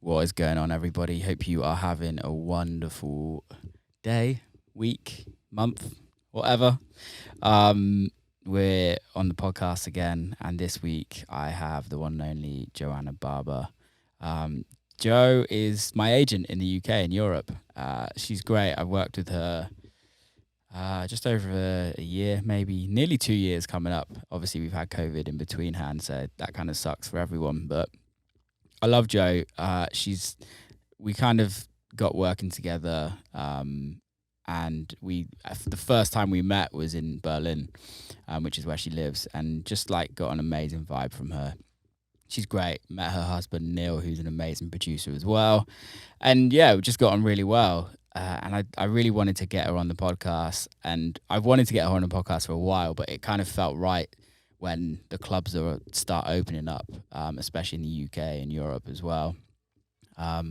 What is going on, everybody? Hope you are having a wonderful day, week, month, whatever. We're on the podcast again, and this week I have the one and only Joanna Barber. Jo is my agent in the UK and Europe. She's great. I've worked with her just over a year, maybe nearly 2 years coming up. Obviously, we've had COVID in between hands, so that kind of sucks for everyone, but I love Jo. We kind of got working together, and the first time we met was in Berlin, which is where she lives, and just like got an amazing vibe from her. She's great. Met her husband Neil, who's an amazing producer as well, and yeah, we just got on really well. And I really wanted to get her on the podcast, and I've wanted to get her on the podcast for a while, but it kind of felt right when the clubs start opening up, especially in the UK and Europe as well.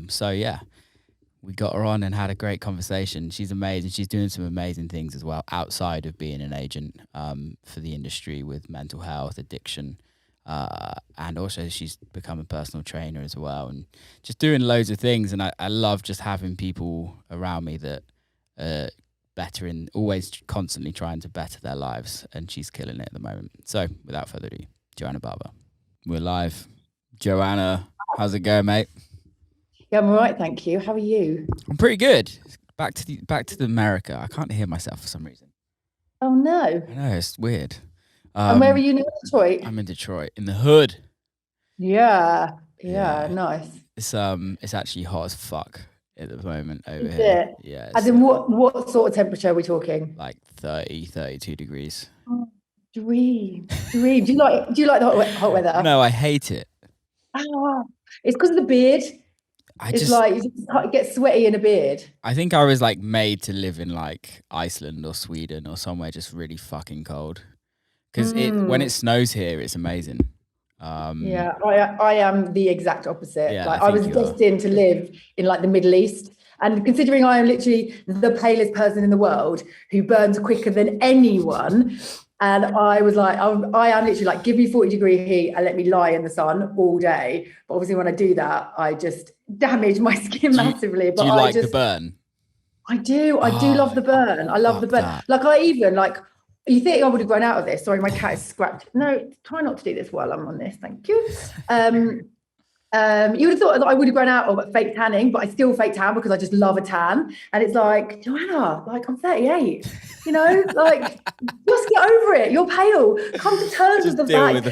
So yeah, we got her on and had a great conversation. She's amazing. She's doing some amazing things as well outside of being an agent for the industry with mental health, addiction, and also she's become a personal trainer as well, and just doing loads of things. And I love just having people around me that bettering, always constantly trying to better their lives, and she's killing it at the moment. So without further ado, Joanna Barber. We're live. Joanna, how's it going, mate? Yeah, I'm all right, thank you. How are you? I'm pretty good. Back to the America. I can't hear myself for some reason. Oh no. I know, it's weird. And where are you now, Detroit? I'm in Detroit, in the hood. Yeah, nice. It's actually hot as fuck at the moment over Is here. it? Yeah. As in what sort of temperature are we talking? Like 30, 32 degrees. Oh, dream. Do you like the hot weather? No, I hate it. Ah, it's because of the beard. You get sweaty in a beard. I think I was like made to live in like Iceland or Sweden or somewhere just really fucking cold. Because when it snows here, it's amazing. Yeah, I am the exact opposite. Yeah, like I was destined to live in like the Middle East. And considering I am literally the palest person in the world who burns quicker than anyone, and I was like, I am literally like, give me 40-degree heat and let me lie in the sun all day. But obviously when I do that, I just damage my skin massively. But do you like the burn? I do love the burn. I love the burn. That. Like I even like, you think I would have grown out of this? Sorry, my cat is scratched. No, try not to do this while I'm on this. Thank you. You would have thought that I would have grown out of fake tanning, but I still fake tan because I just love a tan. And it's like, Joanna, like I'm 38, you know, like just get over it. You're pale. Come to terms with the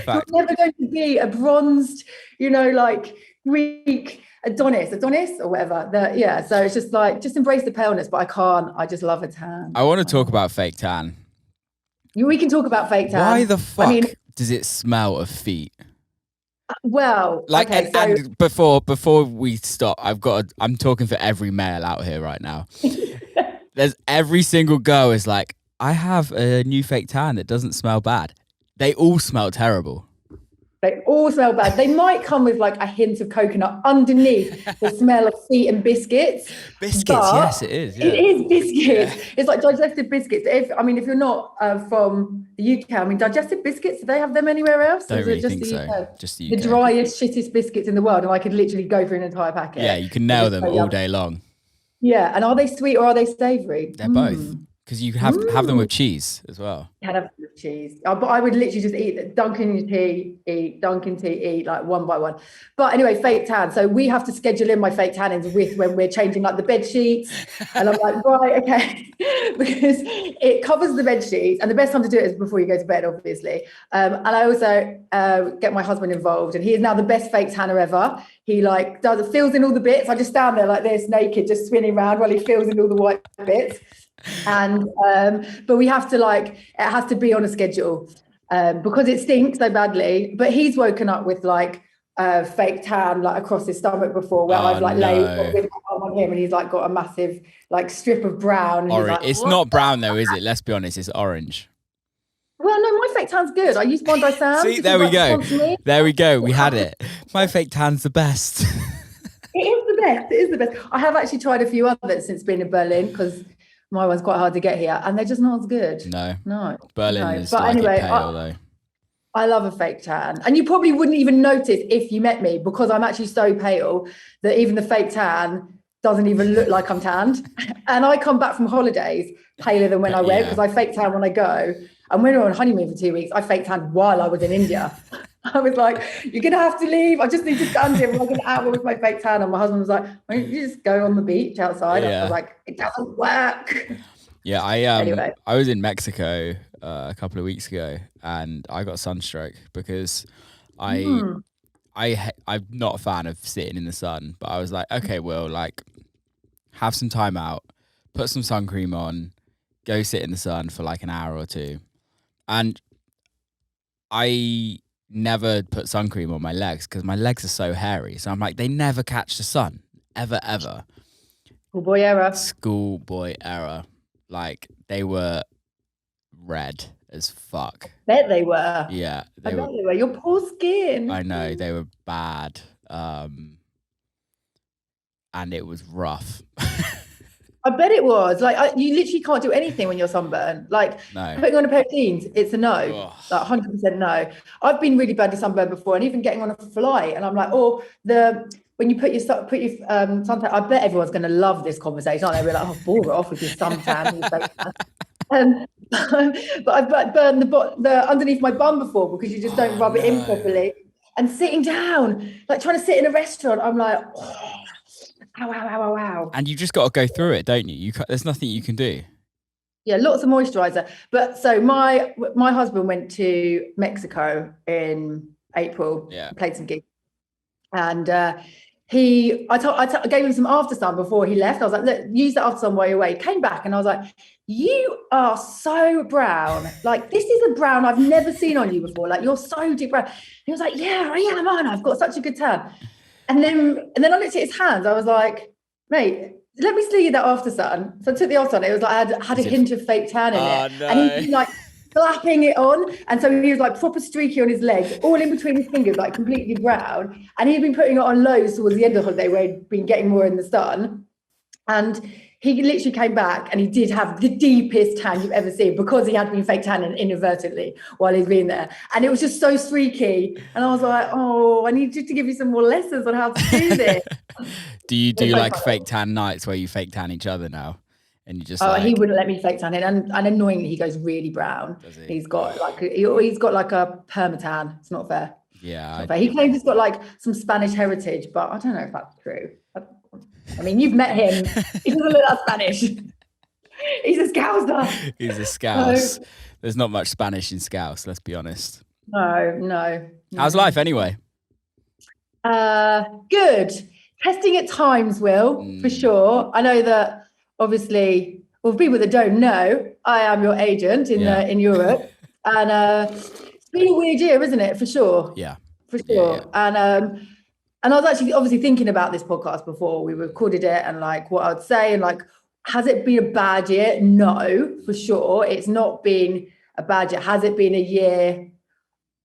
fact you're never going to be a bronzed, you know, like Greek Adonis or whatever. So it's just like, just embrace the paleness, but I can't. I just love a tan. I want to talk about fake tan. We can talk about fake tan. Why the fuck does it smell of feet? Well, like, okay, and before we stop, I'm talking for every male out here right now. There's every single girl is like, I have a new fake tan that doesn't smell bad. They all smell terrible. They all smell bad. They might come with like a hint of coconut underneath the smell of feet and biscuits. Biscuits, yes, it is. Yeah. It is biscuits. Yeah. It's like digestive biscuits. If you're not from the UK, I mean, digestive biscuits, do they have them anywhere else? Don't really think so. Just the UK. The driest, shittest biscuits in the world, and I could literally go through an entire packet. Yeah, you can nail them all day long. Yeah, and are they sweet or are they savoury? They're both. Because you have them with cheese as well. You can have them with cheese. But I would literally just eat Dunkin' tea, eat like one by one. But anyway, fake tan. So we have to schedule in my fake tannings with when we're changing like the bed sheets. And I'm like, right, okay. Because it covers the bed sheets. And the best time to do it is before you go to bed, obviously. And I also get my husband involved. And he is now the best fake tanner ever. He like fills in all the bits. I just stand there like this, naked, just spinning around while he fills in all the white bits. And but we have to it has to be on a schedule because it stinks so badly. But he's woken up with like fake tan like across his stomach before, where I've like laid with my arm on him and he's like got a massive like strip of brown. And like, it's not brown though, is it? Let's be honest, it's orange. Well, no, my fake tan's good. I use Bondi Sam. See, there we go. There we go. We had it. My fake tan's the best. It is the best. It is the best. I have actually tried a few others since being in Berlin because my one's quite hard to get here, and they're just not as good. No. No. Berlin is but like anyway, pale though. I love a fake tan. And you probably wouldn't even notice if you met me, because I'm actually so pale that even the fake tan doesn't even look like I'm tanned. And I come back from holidays paler than when I went, because I fake tan when I go. And when we were on honeymoon for 2 weeks, I fake tanned while I was in India. I was like, you're going to have to leave. I just need to stand here for like an hour with my fake tan. And my husband was like, why don't you just go on the beach outside? I was like, it doesn't work. Yeah, Anyway. I was in Mexico a couple of weeks ago, and I got sunstroke because I'm not a fan of sitting in the sun, but I was like, okay, well, like, have some time out, put some sun cream on, go sit in the sun for like an hour or two. And I never put sun cream on my legs because my legs are so hairy. So I'm like, they never catch the sun, ever, ever. Schoolboy error. Schoolboy error. Like, they were red as fuck. Bet they were. Yeah. I bet they were. Your poor skin. I know, they were bad. And it was rough. I bet it was. Like, you literally can't do anything when you're sunburned. Like, putting on a pair of jeans, it's a no. Ugh. Like, 100% no. I've been really badly sunburned before, and even getting on a flight, and I'm like, when you put your suntan, I bet everyone's going to love this conversation, aren't they? We're like, oh, bore it off with your suntan. But I've burned the underneath my bum before, because you just don't rub it in properly. And sitting down, like trying to sit in a restaurant, I'm like, oh, ow. And you just got to go through it, don't you? There's nothing you can do. Yeah, lots of moisturizer. But so my husband went to Mexico in April. Yeah, played some gigs, and I gave him some after sun before he left. I was like, look, use that after sun while you're away. He came back, and I was like, you are so brown. Like, this is a brown I've never seen on you before. Like, you're so deep brown. And he was like, yeah, I am, aren't I? I've got such a good tan. And then I looked at his hands. I was like, mate, let me see that after sun. So I took the after sun. It was like I had a hint of fake tan in it. No. And he'd been like slapping it on. And so he was like proper streaky on his legs, all in between his fingers, like completely brown. And he'd been putting it on lows towards the end of the holiday, where he'd been getting more in the sun. And he literally came back, and he did have the deepest tan you've ever seen, because he had been fake tanning inadvertently while he'd been there. And it was just so streaky. And I was like, oh, I need you to give you some more lessons on how to do this. Do you do like fake tan nights where you fake tan each other now? And you just he wouldn't let me fake tan it. And annoyingly, he goes really brown. Does he? He's got like a permatan. It's not fair. Yeah. Not fair. He claims he's got like some Spanish heritage, but I don't know if that's true. I mean, you've met him. He doesn't look that Spanish. He's a Scouser. He's a Scouse. There's not much Spanish in Scouse, let's be honest. No. How's life anyway? Good. Testing at times, Will, for sure. I know that, obviously, well, for people that don't know, I am your agent in Europe. And it's been a weird year, isn't it? For sure. Yeah. For sure. Yeah. And I was actually obviously thinking about this podcast before we recorded it, and like what I'd say, and like, has it been a bad year? No, for sure. It's not been a bad year. Has it been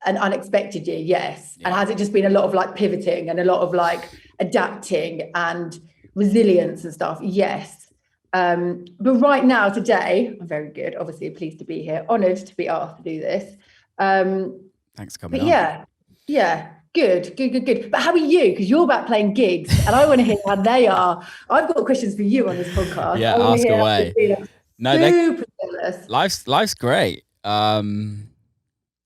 an unexpected year? Yes. Yeah. And has it just been a lot of like pivoting and a lot of like adapting and resilience and stuff? Yes. But right now, today, I'm very good. Obviously, pleased to be here. Honoured to be asked to do this. Thanks for coming on. Yeah. Good. But how are you? Because you're back playing gigs, and I want to hear how they are. I've got questions for you on this podcast. Yeah, ask away. Super jealous. Life's great.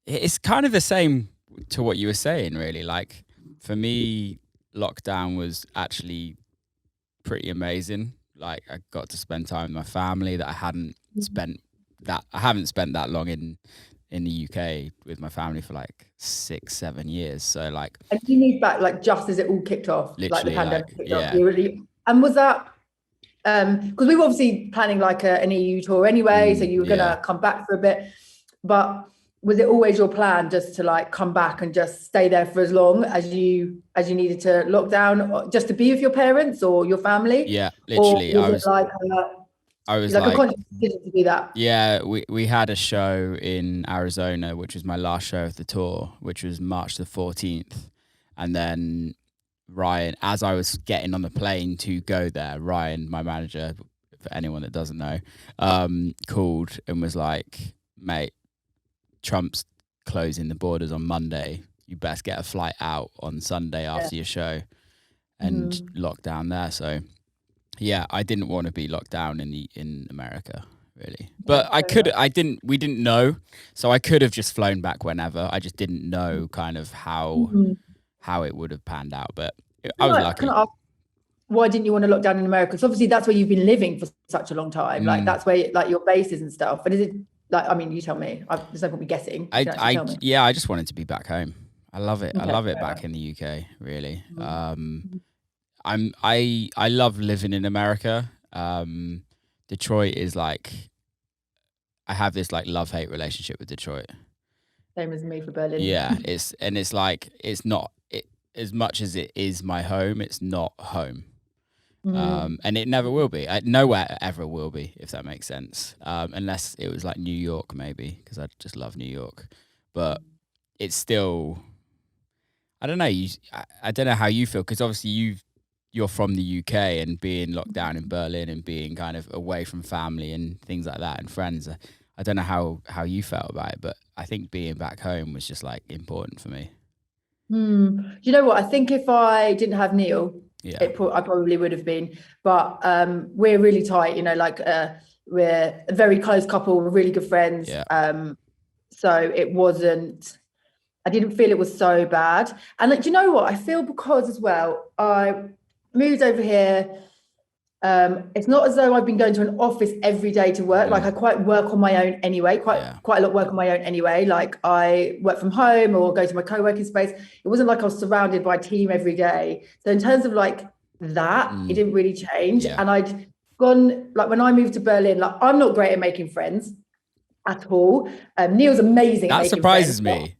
It's kind of the same to what you were saying, really. Like, for me, lockdown was actually pretty amazing. Like, I got to spend time with my family that I haven't spent that long in the UK with my family for like 6-7 years. So like, and you moved back like just as it all kicked off, like the pandemic kicked off. And was that because we were obviously planning like an EU tour anyway, so you were gonna come back for a bit, but was it always your plan just to like come back and just stay there for as long as you needed to lock down, just to be with your parents or your family? Yeah, literally. I was like a conscious decision to do that. Yeah, we had a show in Arizona, which was my last show of the tour, which was March the 14th. And then Ryan, as I was getting on the plane to go there, Ryan, my manager, for anyone that doesn't know, called and was like, mate, Trump's closing the borders on Monday, you best get a flight out on Sunday after your show and lock down there. So yeah, I didn't want to be locked down in America, really. But we didn't know. So I could have just flown back whenever. I just didn't know kind of how it would have panned out. But I was lucky. Why didn't you want to lock down in America? Because obviously that's where you've been living for such a long time. Like that's where like your base is and stuff. But is it like, I mean, you tell me. There's no point me guessing. I just wanted to be back home. I love it. I love it back in the UK, really. I love living in America. Detroit is like, I have this like love-hate relationship with Detroit. Same as me for Berlin. Yeah, it's like, it's not as much as it is my home, it's not home. And it never will be. Nowhere ever will be, if that makes sense. Unless it was like New York, maybe, because I just love New York. But it's still, I don't know. I don't know how you feel, because obviously you're from the UK, and being locked down in Berlin and being kind of away from family and things like that and friends. I don't know how you felt about it, but I think being back home was just like important for me. You know what? I think if I didn't have Neil, I probably would have been. But we're really tight, you know, like we're a very close couple. We're really good friends. So it wasn't, I didn't feel it was so bad. And like, do you know what? I feel because as well, I moved over here. It's not as though I've been going to an office every day to work. Like I quite work on my own anyway, quite a lot work on my own anyway. Like I work from home or go to my co-working space. It wasn't like I was surrounded by a team every day. So in terms of like that, it didn't really change. And I'd gone, like when I moved to Berlin, like I'm not great at making friends at all. Neil's amazing at making friends. That surprises me.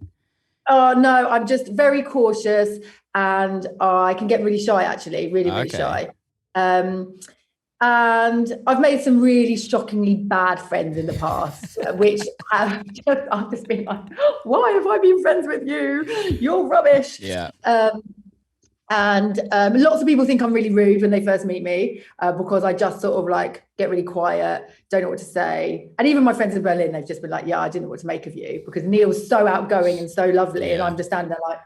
Oh no, I'm just very cautious, and I can get really shy, actually, really shy. And I've made some really shockingly bad friends in the past, which I've just been like, why have I been friends with you? You're rubbish. And lots of people think I'm really rude when they first meet me, because I just sort of like get really quiet, don't know what to say. And even my friends in Berlin, they've just been like, I didn't know what to make of you, because Neil's so outgoing and so lovely. And I'm just standing there like,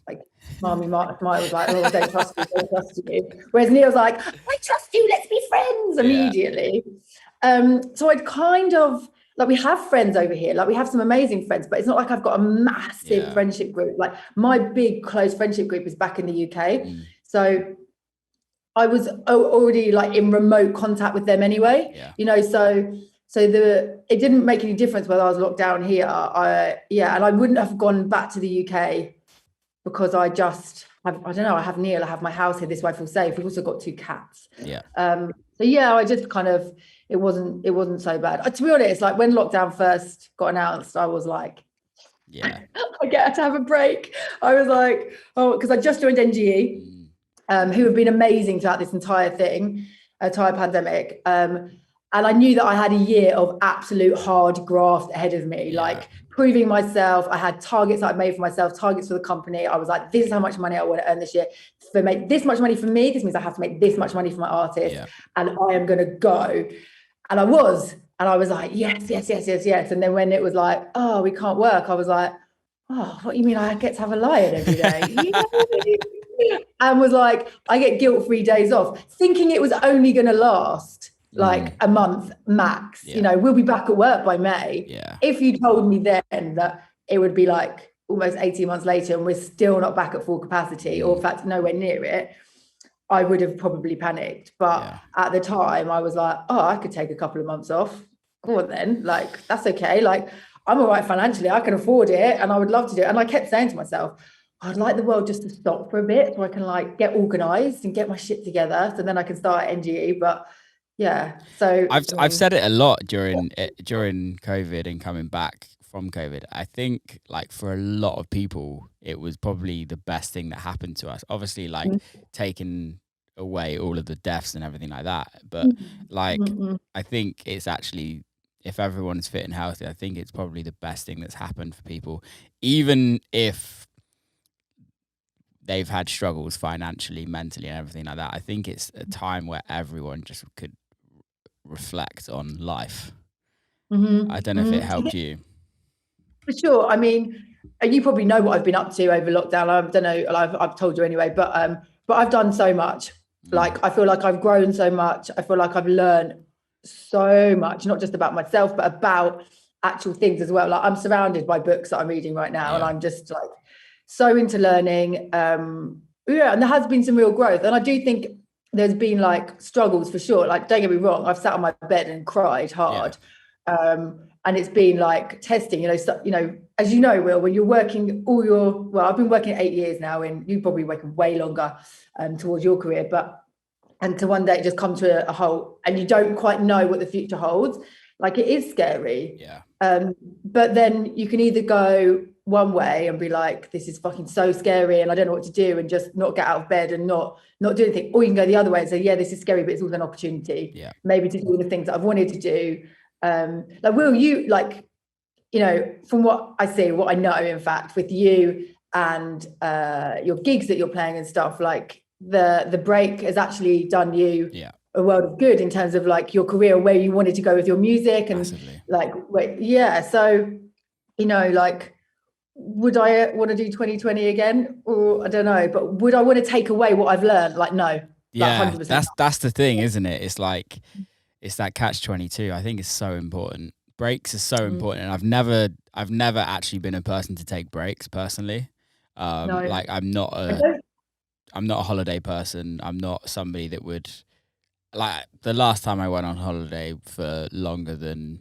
like Marmy Smile was like, oh, don't trust you. Whereas Neil's like, I trust you, let's be friends immediately. So I'd kind of, like, we have friends over here, like we have some amazing friends, but it's not like I've got a massive friendship group. Like my big close friendship group is back in the UK. So I was already like in remote contact with them anyway, you know, so it didn't make any difference whether I was locked down here. And I wouldn't have gone back to the UK, because I just have, I don't know, I have Neil, I have my house here, this way I feel safe. We've also got 2 cats. I just kind of, it wasn't so bad. To be honest, like when lockdown first got announced, I was like, I get to have a break. I was like, because I just joined NGE, who have been amazing throughout this entire pandemic. And I knew that I had a year of absolute hard graft ahead of me, like proving myself. I had targets that I'd made for myself, targets for the company. I was like, this is how much money I want to earn this year. To make this much money for me, this means I have to make this much money for my artist. And I am going to go. And I was like, yes. And then when it was like, oh, we can't work, I was like, oh, what do you mean I get to have a lie-in every day? And was like, I get guilt-free days off, thinking it was only going to last like a month max. You know, we'll be back at work by May. If you told me then that it would be like almost 18 months later and we're still not back at full capacity, or in fact nowhere near it, I would have probably panicked. But at the time I was like, oh, I could take a couple of months off. Go on then, like that's okay. Like I'm all right financially, I can afford it, and I would love to do it. And I kept saying to myself, I'd like the world just to stop for a bit so I can like get organized and get my shit together, so then I can start at NGE. But so I've said it a lot during COVID and coming back from COVID. I think like for a lot of people, it was probably the best thing that happened to us. Obviously, like taking away all of the deaths and everything like that. But like, I think it's actually, if everyone's fit and healthy, I think it's probably the best thing that's happened for people, even if they've had struggles financially, mentally, and everything like that. I think it's a time where everyone just could reflect on life. I don't know if it helped you. For sure. I mean, you probably know what I've been up to over lockdown. I don't know. I've told you anyway, but I've done so much. Like, I feel like I've grown so much. I feel like I've learned so much, not just about myself, but about actual things as well. Like, I'm surrounded by books that I'm reading right now, and I'm just like so into learning. And there has been some real growth. And I do think there's been like struggles for sure. Like, don't get me wrong, I've sat on my bed and cried hard. And it's been like testing, as you know, Will, when you're working I've been working 8 years now, and you probably working way longer towards your career, and to one day just come to a halt, and you don't quite know what the future holds. Like, it is scary. But then you can either go one way and be like, this is fucking so scary and I don't know what to do, and just not get out of bed and not do anything. Or you can go the other way and say, yeah, this is scary, but it's also an opportunity, maybe to do the things that I've wanted to do. Like, Will, you, like, from what I see, what I know, in fact, with you and your gigs that you're playing and stuff, like the break has actually done you a world of good in terms of like your career, where you wanted to go with your music, and Massively. like, so, like, would I want to do 2020 again? Or I don't know, but would I want to take away what I've learned? Like, no. Yeah, like 100%. that's the thing, isn't it? It's like, it's that catch-22. I think it's so important. Breaks are so important, and I've never actually been a person to take breaks personally. No. Like, I'm not a holiday person. I'm not somebody that would, like, the last time I went on holiday for longer than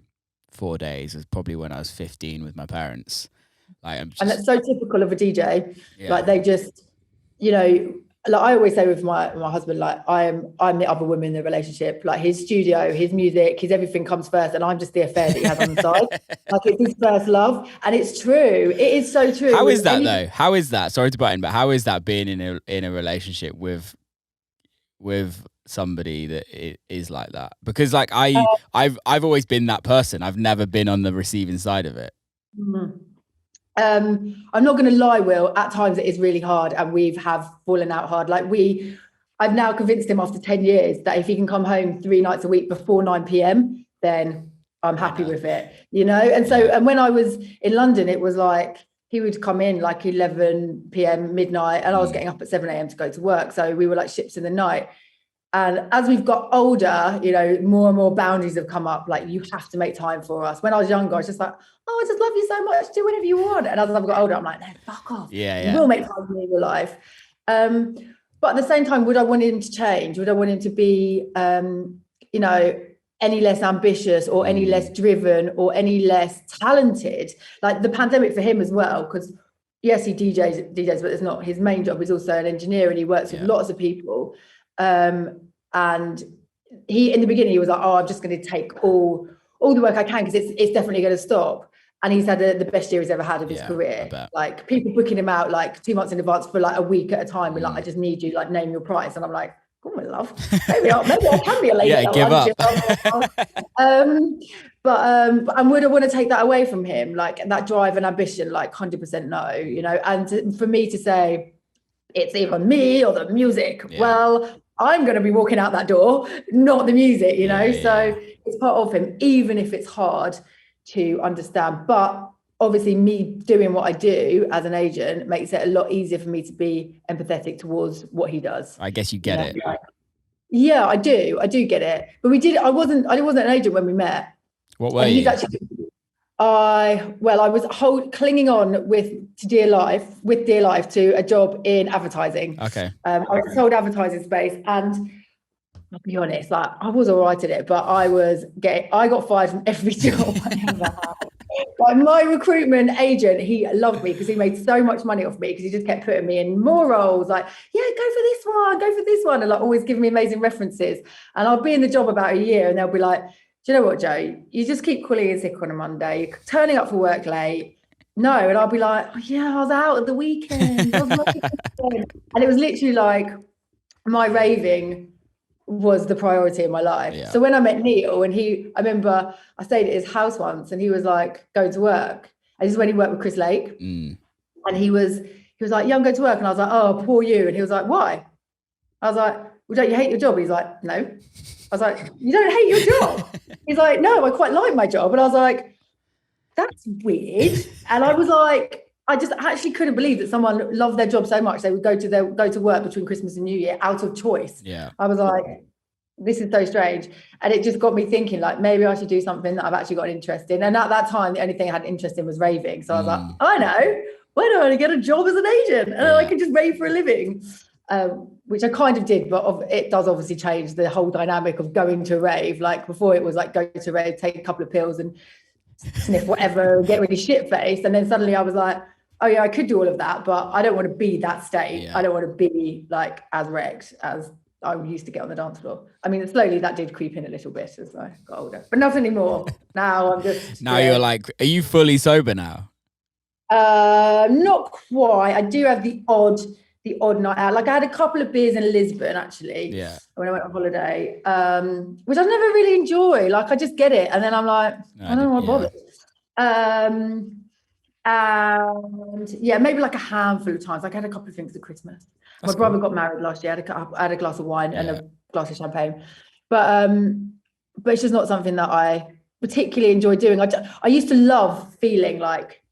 4 days was probably when I was 15 with my parents. Like, and that's so typical of a DJ. Like, they just, like I always say with my husband, like, I'm the other woman in the relationship. Like, his studio, his music, his everything comes first, and I'm just the affair that he has on the side. Like, it's his first love, and it's true. It is so true. How is that though? How is that? Sorry to butt in, but how is that being in a relationship with somebody that is like that? Because like I've always been that person. I've never been on the receiving side of it. I'm not going to lie, Will, at times it is really hard, and have fallen out hard. Like, I've now convinced him after 10 years that if he can come home 3 nights a week before 9 p.m, then I'm happy with it, And so, and when I was in London, it was like, he would come in like 11 p.m, midnight, and I was getting up at 7 a.m to go to work. So we were like ships in the night. And as we've got older, more and more boundaries have come up. Like, you have to make time for us. When I was younger, I was just like, oh, I just love you so much. Do whatever you want. And as I've got older, I'm like, no, fuck off. You will make time for your life. But at the same time, would I want him to change? Would I want him to be, any less ambitious, or any less driven, or any less talented? Like, the pandemic for him as well, because yes, he DJs, but it's not his main job. He's also an engineer, and he works with lots of people. And he, in the beginning, he was like, oh, I'm just going to take all the work I can, because it's definitely going to stop. And he's had the best year he's ever had of his career. Like, people booking him out like 2 months in advance for like a week at a time, and like, I just need you, like, name your price. And I'm like, oh, my love, maybe I can be a lady. Give up. And would I want to take that away from him? Like, that drive and ambition? Like, 100% no, and for me to say it's either me or the music, well, I'm going to be walking out that door, not the music, so it's part of him, even if it's hard to understand. But obviously, me doing what I do as an agent makes it a lot easier for me to be empathetic towards what he does. I guess you get it. Yeah, I do get it. But I wasn't an agent when we met. What were you? I was clinging on with Dear Life to a job in advertising. Okay. I sold advertising space, and I'll be honest, like, I was all right at it, but I got fired from every job I ever had. Like, my recruitment agent, he loved me because he made so much money off me, because he just kept putting me in more roles, like, yeah, go for this one, and like, always giving me amazing references. And I'll be in the job about a year, and they'll be like, do you know what, Joe? You just keep calling in sick on a Monday, you're turning up for work late. No, and I'll be like, oh, yeah, I was out at the weekend. And it was literally like, my raving was the priority in my life. Yeah. So when I met Neil, and I remember I stayed at his house once, and he was like going to work. And this is when he worked with Chris Lake. And he was like, yeah, I'm going to work. And I was like, oh, poor you. And he was like, why? I was like, well, don't you hate your job? He's like, no. I was like, you don't hate your job? He's like, no, I quite like my job. And I was like, that's weird. And I was like, I just actually couldn't believe that someone loved their job so much they would go to work between Christmas and New Year out of choice. Yeah. I was like, this is so strange. And it just got me thinking, like, maybe I should do something that I've actually got an interest in. And at that time, the only thing I had interest in was raving. So I was like, I know, why don't I get a job as an agent? And then I can just rave for a living. Which I kind of did, but it does obviously change the whole dynamic of going to a rave. Like before it was like go to a rave, take a couple of pills and sniff whatever, get really shit-faced. And then suddenly I was like, oh yeah, I could do all of that, but I don't want to be that state. Yeah. I don't want to be like as wrecked as I used to get on the dance floor. I mean, slowly that did creep in a little bit as I got older, but not anymore. Now I'm just... Now you're like, are you fully sober now? Not quite. I do have the odd night out. Like I had a couple of beers in Lisbon actually. Yeah. When I went on holiday, which I never really enjoy. Like I just get it, and then I'm like, I don't want to bother. And yeah, maybe like a handful of times. Like I had a couple of things at Christmas. That's my brother got married last year. I had a glass of wine and a glass of champagne, but it's just not something that I particularly enjoy doing. I used to love feeling like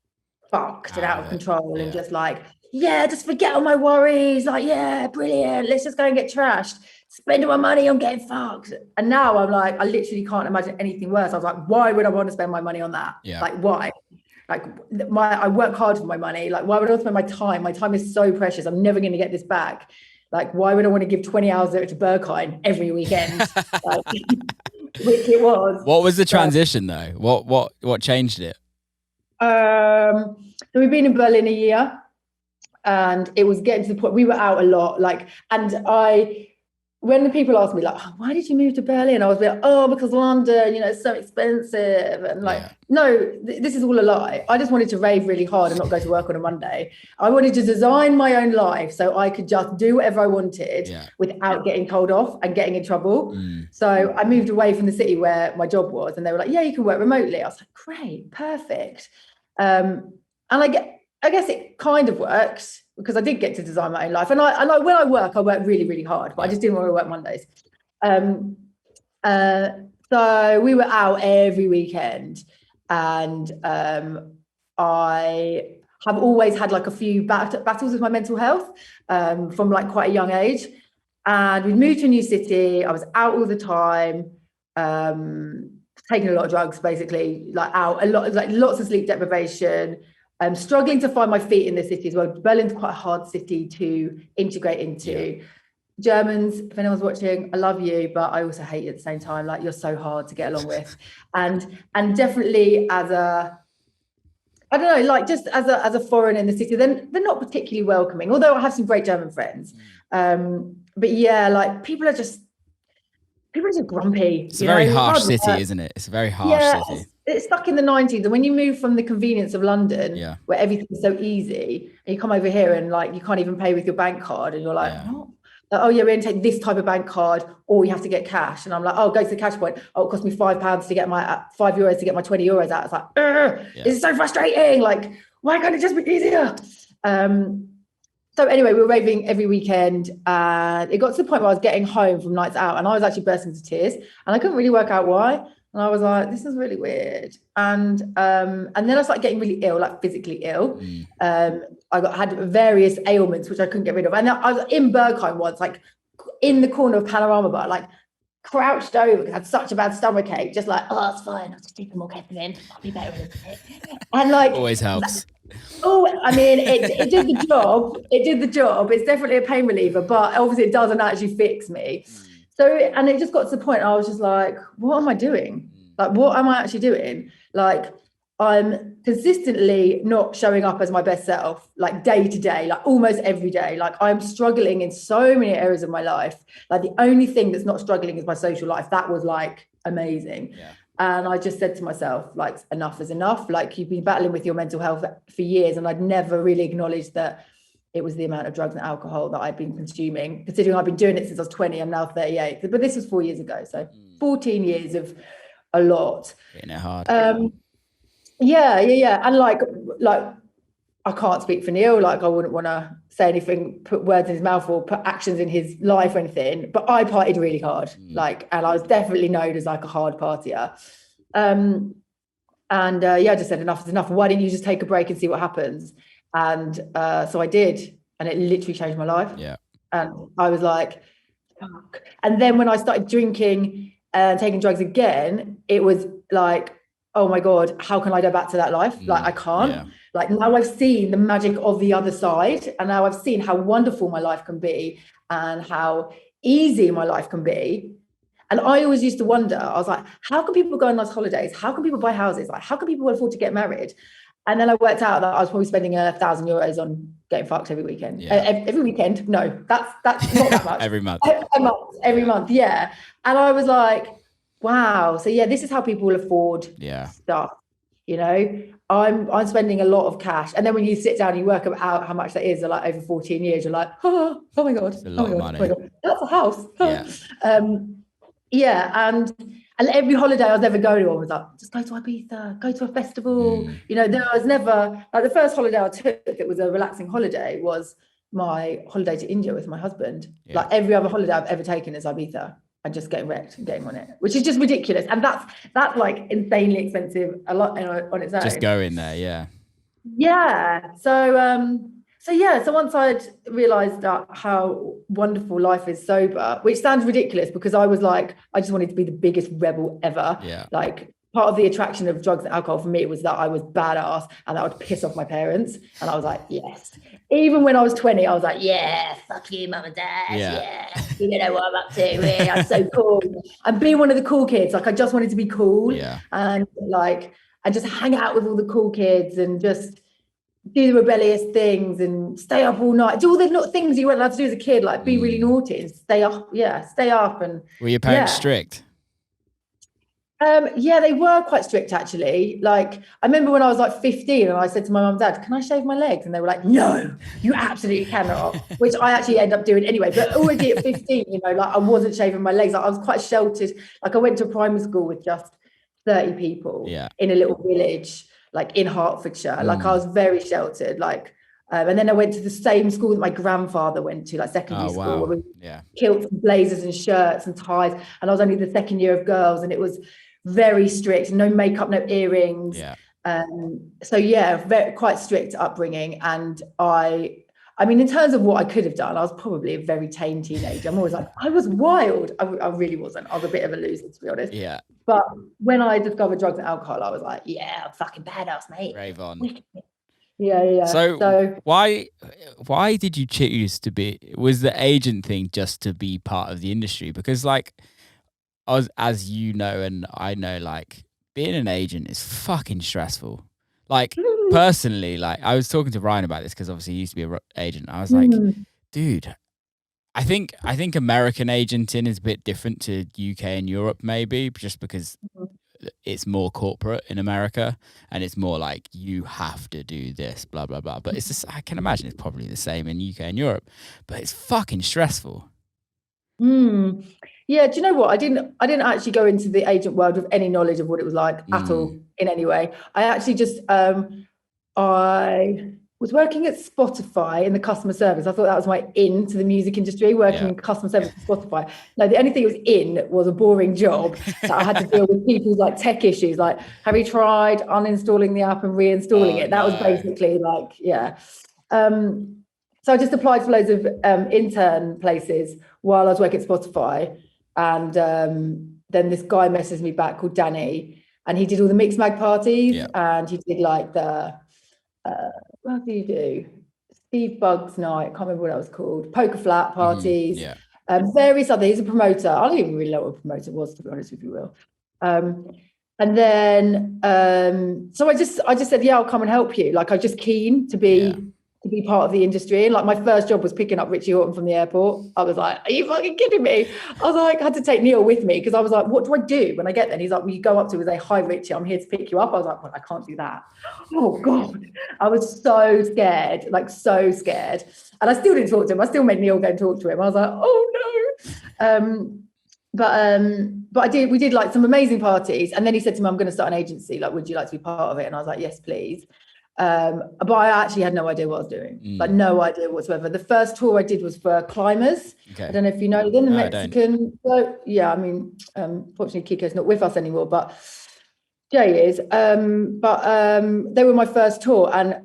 fucked and out of control and just like, just forget all my worries. Like, yeah, brilliant. Let's just go and get trashed. Spend all my money on getting fucked. And now I'm like, I literally can't imagine anything worse. I was like, why would I want to spend my money on that? Yeah. Like, why? Like I work hard for my money. Like, why would I spend my time? My time is so precious. I'm never going to get this back. Like, why would I want to give 20 hours of it to Berkheim every weekend? Like, which it was. What was the transition though? What changed it? So we've been in Berlin a year, and it was getting to the point we were out a lot. Like, and when the people ask me like, oh, why did you move to Berlin? I was like, oh, because London, it's so expensive. And like, no, this is all a lie. I just wanted to rave really hard and not go to work on a Monday. I wanted to design my own life so I could just do whatever I wanted without getting told off and getting in trouble. So I moved away from the city where my job was, and they were like, yeah, you can work remotely. I was like, great, perfect. And I guess it kind of works, because I did get to design my own life. And I when I work really, really hard, but I just didn't want to work Mondays. So we were out every weekend, and I have always had like a few battles with my mental health from like quite a young age. And we'd moved to a new city. I was out all the time, taking a lot of drugs, basically, like out a lot, like lots of sleep deprivation. Struggling to find my feet in the city as well. Berlin's quite a hard city to integrate into. Germans, if anyone's watching, I love you, but I also hate you at the same time. Like, you're so hard to get along with. And definitely as a, I don't know, like just as a foreigner in the city, then they're not particularly welcoming, although I have some great German friends. But yeah, like people are just grumpy. It's a very harsh city, isn't it? It's a very harsh city. It's stuck in the 90s, and when you move from the convenience of London, where everything's so easy, and you come over here and like you can't even pay with your bank card, and you're like, oh yeah, we're going to take this type of bank card, or you have to get cash. And I'm like, oh, go to the cash point. Oh, it cost me £5 to get my €5 to get my €20 out. It's like, this is so frustrating. Like, why can't it just be easier? So anyway, we were raving every weekend, and it got to the point where I was getting home from nights out, and I was actually bursting into tears, and I couldn't really work out why. And I was like, this is really weird. And then I started getting really ill, like physically ill. I had various ailments, which I couldn't get rid of. And I was in Bergheim once, like in the corner of Panorama Bar, like crouched over, because I had such a bad stomach ache, just like, oh, it's fine. I'll just take some more ketamine. I'll be better in a bit. And like, always helps. I mean, it did the job. It did the job. It's definitely a pain reliever, but obviously it doesn't actually fix me. So, and it just got to the point I was just like, what am I doing? Like, what am I actually doing? Like, I'm consistently not showing up as my best self, like day to day, like almost every day. Like, I'm struggling in so many areas of my life. Like, the only thing that's not struggling is my social life. That was like amazing. And I just said to myself, like, enough is enough. Like, you've been battling with your mental health for years. And I'd never really acknowledged that it was the amount of drugs and alcohol that I'd been consuming, considering I've been doing it since I was 20. I'm now 38. But this was 4 years ago. So 14 years of a lot. Hitting it hard. Yeah. And like I can't speak for Neil. Like, I wouldn't want to say anything, put words in his mouth or put actions in his life or anything. But I partied really hard. Like, and I was definitely known as like a hard partier. And I just said, enough is enough. Why didn't you just take a break and see what happens? And so I did, and it literally changed my life. Yeah. And I was like, fuck. And then when I started drinking and taking drugs again, it was like, oh my God, how can I go back to that life? Like, I can't. Yeah. Like, now I've seen the magic of the other side, and now I've seen how wonderful my life can be and how easy my life can be. And I always used to wonder, I was like, how can people go on nice holidays? How can people buy houses? Like, how can people afford to get married? And then I worked out that I was probably spending €1,000 on getting fucked every weekend. Yeah. Every weekend? No, that's not that much. Every month. Every month, yeah. And I was like, wow. So yeah, this is how people will afford stuff. You know, I'm spending a lot of cash. And then when you sit down and you work out how much that is, like over 14 years, you're like, oh my God. It's a lot of money. Oh my God. That's a house. Yeah. And every holiday I was ever going to, I was like, just go to Ibiza, go to a festival. You know, there was never, like, the first holiday I took that was a relaxing holiday was my holiday to India with my husband. Yeah. Like, every other holiday I've ever taken is Ibiza and just getting wrecked and getting on it, which is just ridiculous. And that's like insanely expensive a lot on its own. Just go in there, yeah. Yeah. So once I'd realised that how wonderful life is sober, which sounds ridiculous because I was like, I just wanted to be the biggest rebel ever. Yeah. Like, part of the attraction of drugs and alcohol for me was that I was badass and that would piss off my parents. And I was like, yes. Even when I was 20, I was like, yeah, fuck you, mum and dad. Yeah. You don't know what I'm up to. I'm so cool. And being one of the cool kids, like, I just wanted to be cool. Yeah. And just hang out with all the cool kids and just do the rebellious things and stay up all night, do all the things you weren't allowed to do as a kid, like be really naughty and stay up. And were your parents strict? Yeah, they were quite strict, actually. Like, I remember when I was like 15 and I said to my mum and dad, can I shave my legs? And they were like, no, you absolutely cannot, which I actually ended up doing anyway. But already at 15, you know, like, I wasn't shaving my legs. Like, I was quite sheltered. Like, I went to primary school with just 30 people in a little village, like in Hertfordshire. Like, I was very sheltered. Like, and then I went to the same school that my grandfather went to, like secondary school, where we kilts and blazers and shirts and ties. And I was only the second year of girls, and it was very strict, no makeup, no earrings. Quite strict upbringing. And I mean, in terms of what I could have done, I was probably a very tame teenager. I'm always like, I was wild. I really wasn't. I was a bit of a loser, to be honest. Yeah. But when I discovered drugs and alcohol, I was like, yeah, I'm fucking badass, mate. Rave on. Yeah. So why did you choose to be? Was the agent thing just to be part of the industry? Because, like, as you know, and I know, like, being an agent is fucking stressful. Like, personally, like, I was talking to Ryan about this because obviously he used to be an agent. I was like, dude, I think American agenting is a bit different to UK and Europe, maybe, just because it's more corporate in America and it's more like, you have to do this, blah, blah, blah. But it's just, I can imagine it's probably the same in UK and Europe, but it's fucking stressful. Yeah, do you know what? I didn't actually go into the agent world with any knowledge of what it was like at all in any way. I actually just I was working at Spotify in the customer service. I thought that was my in to the music industry, working in customer service at Spotify. No, the only thing that was in was a boring job that I had to deal with people's like tech issues. Like, have you tried uninstalling the app and reinstalling it? That was basically like, so I just applied for loads of intern places while I was working at Spotify. And then this guy messaged me back called Danny, and he did all the Mix Mag parties, and he did like the, what did he do? Steve Bugg's night, I can't remember what that was called, Poker Flat parties, various other, he's a promoter. I don't even really know what a promoter was, to be honest with you, Will. And then, so I just said, yeah, I'll come and help you. Like, I'm just keen to be part of the industry. And like, my first job was picking up Richie Horton from the airport. I was like, are you fucking kidding me? I was like, I had to take Neil with me because I was like, what do I do when I get there? And he's like, well, you go up to him and say, hi Richie, I'm here to pick you up. I was like, well, I can't do that. Oh God. I was so scared, like so scared. And I still didn't talk to him. I still made Neil go and talk to him. I was like, oh no. But we did like some amazing parties. And then he said to me, I'm going to start an agency. Like, would you like to be part of it? And I was like, yes, please. But I actually had no idea what I was doing, like no idea whatsoever. The first tour I did was for Climbers. I don't know if you know them, the Mexican. So, yeah, I mean, fortunately Kiko's not with us anymore, but Jay is, but they were my first tour, and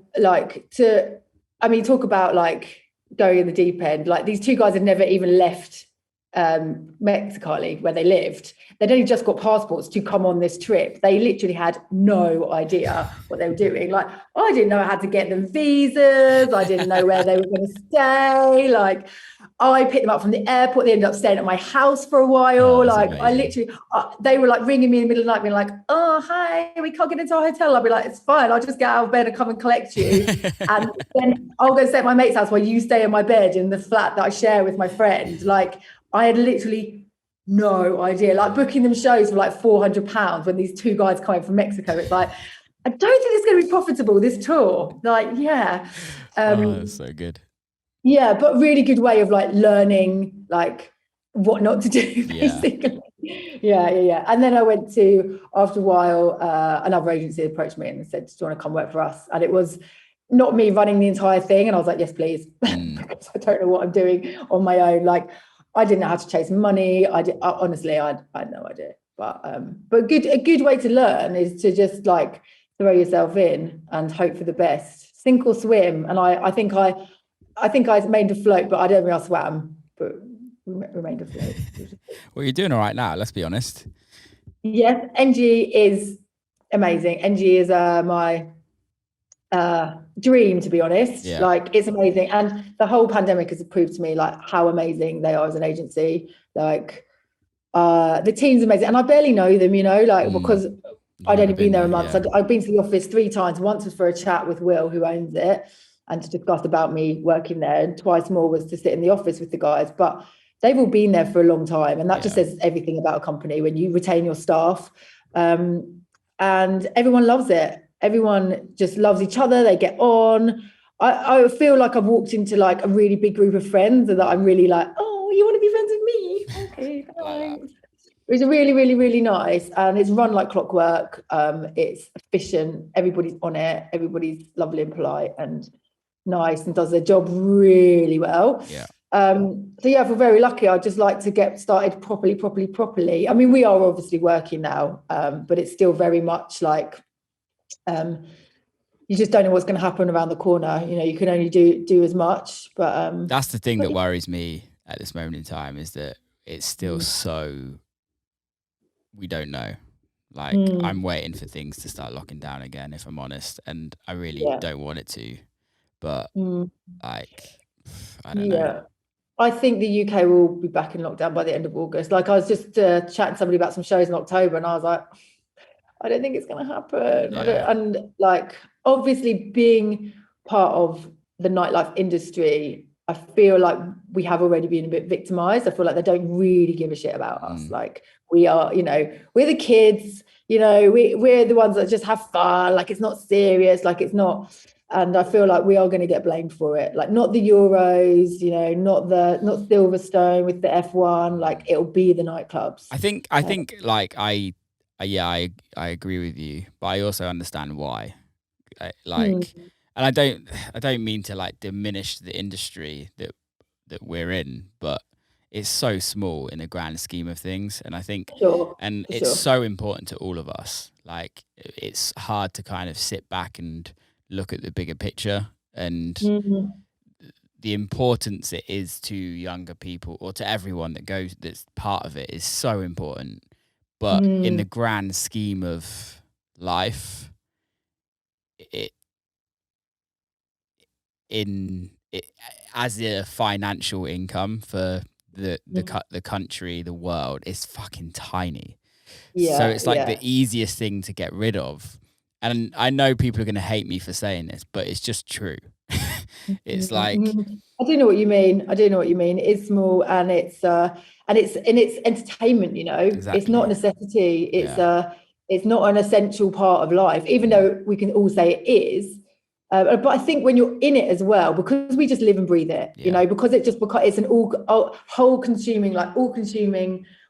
talk about like going in the deep end. Like these two guys had never even left Mexico, where they lived. They'd only just got passports to come on this trip. They literally had no idea what they were doing. Like, I didn't know how to get them visas. I didn't know where they were going to stay. Like, I picked them up from the airport. They ended up staying at my house for a while. Amazing. I literally, they were like ringing me in the middle of the night, being like, "Oh, hi, we can't get into our hotel." I'll be like, "It's fine. I'll just get out of bed and come and collect you." And then I'll go stay at my mate's house while you stay in my bed in the flat that I share with my friend. Like, I had literally no idea. Like, booking them shows for like £400 when these two guys coming from Mexico. It's like, I don't think it's going to be profitable, this tour. Like, yeah. That's so good. Yeah, but really good way of like learning like what not to do, basically. Yeah. And then I went to, after a while, another agency approached me and said, "Do you want to come work for us?" And it was not me running the entire thing. And I was like, "Yes, please." Because I don't know what I'm doing on my own. Like, I didn't know how to chase money. Honestly, I had no idea. But a good way to learn is to just like throw yourself in and hope for the best, sink or swim. And I think I remained afloat, but I don't think I swam, but remained afloat. Well, you're doing all right now, let's be honest. Yes, NG is amazing. NG is my dream, to be honest. Yeah. Like, it's amazing. And the whole pandemic has proved to me like how amazing they are as an agency. Like, the team's amazing. And I barely know them, because I'd only been there a month. Yeah. So I've been to the office 3 times. Once was for a chat with Will, who owns it, and to discuss about me working there, and twice more was to sit in the office with the guys. But they've all been there for a long time, and that just says everything about a company when you retain your staff. And everyone loves it. Everyone just loves each other. They get on. I feel like I've walked into like a really big group of friends, and that I'm really like, "Oh, you want to be friends with me? Okay, thanks." It's really, really, really nice, and it's run like clockwork. It's efficient. Everybody's on it. Everybody's lovely and polite and nice, and does their job really well. Yeah. So yeah, I feel very lucky. I'd just like to get started properly. I mean, we are obviously working now, but it's still very much like you just don't know what's going to happen around the corner. You can only do as much. But that's the thing that worries me at this moment in time, is that it's still so, we don't know. Like, I'm waiting for things to start locking down again, if I'm honest, and I really don't want it to. But like, I don't know. I think the UK will be back in lockdown by the end of August. Like, I was just chatting to somebody about some shows in October, and I was like, I don't think it's going to happen. And like, obviously being part of the nightlife industry, I feel like we have already been a bit victimized. I feel like they don't really give a shit about us. Like, we are, we're the kids, we're the ones that just have fun. Like, it's not serious. Like, it's not. And I feel like we are going to get blamed for it. Like, not the Euros, not Silverstone with the F1. Like, it'll be the nightclubs. I think like I agree with you, but I also understand why. And I don't mean to like diminish the industry that we're in, but it's so small in the grand scheme of things. And I think, it's so important to all of us. Like, it's hard to kind of sit back and look at the bigger picture and the importance it is to younger people, or to everyone that's part of it, is so important. But in the grand scheme of life, as a financial income for the country, the world, is fucking tiny. So it's like the easiest thing to get rid of. And I know people are going to hate me for saying this, but it's just true. It's like, I do know what you mean. It's small, and it's entertainment. Exactly. It's not a necessity. It's not an essential part of life, even though we can all say it is. But I think when you're in it as well, because we just live and breathe it, because it's an all consuming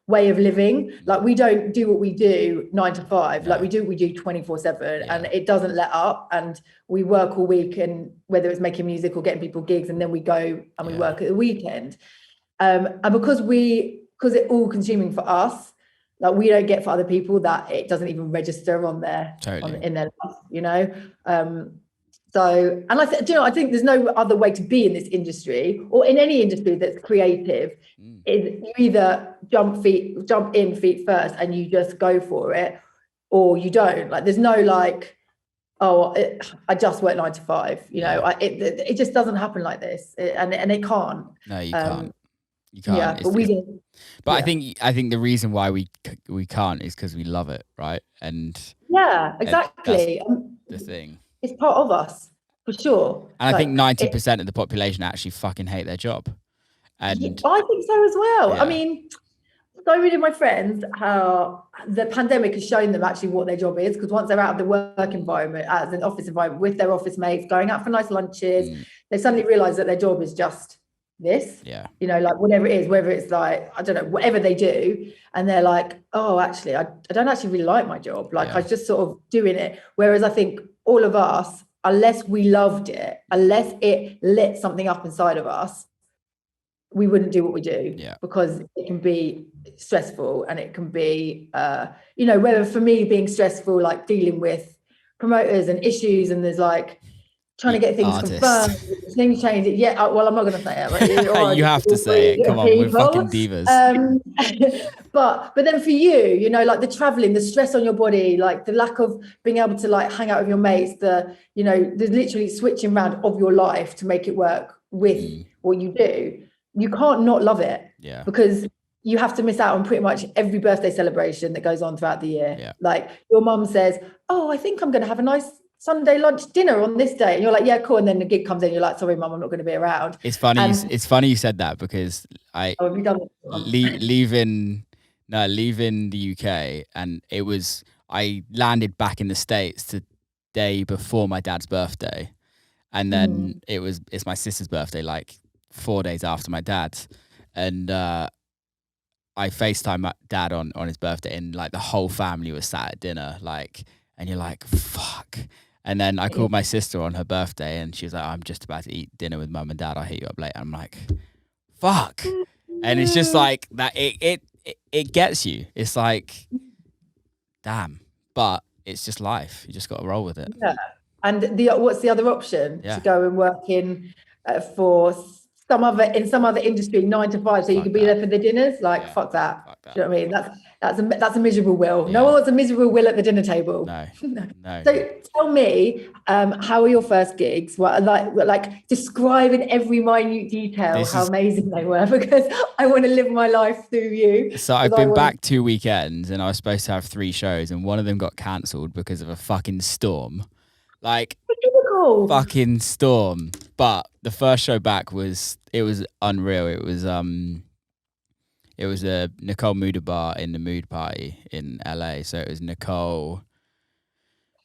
way of living. Like, we don't do what we do 9 to 5. Like, we do 24/7, and it doesn't let up. And we work all week, and whether it's making music or getting people gigs, and then we go and we work at the weekend. And because it's all consuming for us, like we don't get for other people, that it doesn't even register on their in their life, you know. So, and I think there's no other way to be in this industry or in any industry that's creative. Is you either jump in feet first and you just go for it, or you don't. Like there's no like, I just work 9 to 5. You know, it just doesn't happen like this, and it can't. No, you can't. You can't. Yeah, but we do. But I think the reason why we can't is because we love it, right? And yeah, exactly. The thing. It's part of us, for sure. And I think 90% of the population actually fucking hate their job. And I think so as well. Yeah. I mean, so many of my friends, how the pandemic has shown them actually what their job is, because once they're out of the work environment, as an office environment with their office mates, going out for nice lunches, they suddenly realise that their job is just this. Yeah. You know, like whatever it is, whether it's like, I don't know, whatever they do, and they're like, oh, actually, I don't actually really like my job. Like I was just sort of doing it. Whereas I think all of us, unless we loved it, unless it lit something up inside of us, we wouldn't do what we do, because it can be stressful, and it can be, you know, whether for me being stressful, like dealing with promoters and issues, and there's like trying to get things confirmed, things change. Yeah, well, I'm not going to say it. But you have to say it. Come on, we're fucking divas. But then for you know, like the traveling, the stress on your body, like the lack of being able to like hang out with your mates, you know, there's literally switching around of your life to make it work with what you do. You can't not love it, because you have to miss out on pretty much every birthday celebration that goes on throughout the year. Yeah. Like your mum says, oh, I think I'm going to have a nice Sunday lunch dinner on this day, and you're like, yeah, cool. And then the gig comes in, you're like, sorry, mum, I'm not going to be around. It's funny. It's funny you said that, because leaving the UK, and I landed back in the States the day before my dad's birthday, and then it's my sister's birthday, like 4 days after my dad's, and I FaceTime my dad on his birthday, and like the whole family was sat at dinner, like, and you're like, fuck. And then I called my sister on her birthday, and she was like, I'm just about to eat dinner with mum and dad, I'll hit you up later. I'm like, fuck. And it's just like that, it gets you. It's like, damn, but it's just life. You just got to roll with it. Yeah. And what's the other option? To go and work in for some other industry, 9 to 5, so you can be there for the dinners. Like fuck that. Do you know what I mean? That's a miserable will. No one wants a miserable will at the dinner table. No. So tell me, how were your first gigs? What, like describe in every minute detail how amazing they were, because I want to live my life through you. So I've been back 2 weekends, and I was supposed to have 3 shows, and one of them got cancelled because of a fucking storm. Like fucking storm. But the first show back was unreal. It was a Nicole Muda bar in the Mood Party in LA. So it was Nicole,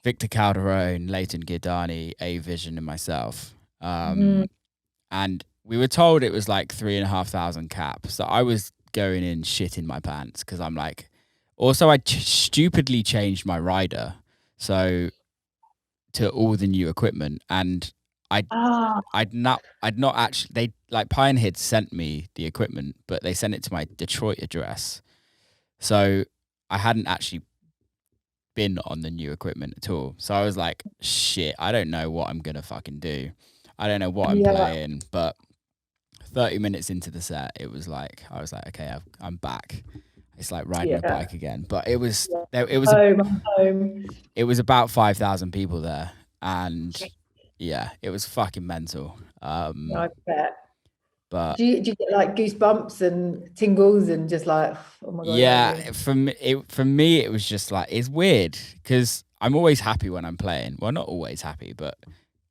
Victor Calderone, Leighton Giordani, A Vision, and myself. And we were told it was like 3,500 cap. So I was going in shit in my pants, because I'm like, also I stupidly changed my rider. So to all the new equipment, and I'd not actually, they like Pioneer had sent me the equipment, but they sent it to my Detroit address, so I hadn't actually been on the new equipment at all. So I was like, shit, I don't know what I'm gonna fucking do. I don't know what I'm playing. But 30 minutes into the set, I was like, okay, I'm back. It's like riding a bike again. But it was it was about 5,000 people there, and it was fucking mental. I bet. But do you get like goosebumps and tingles and just like, oh my god? Yeah, for me it was just like, it's weird, because I'm always happy when I'm playing. Well, not always happy, but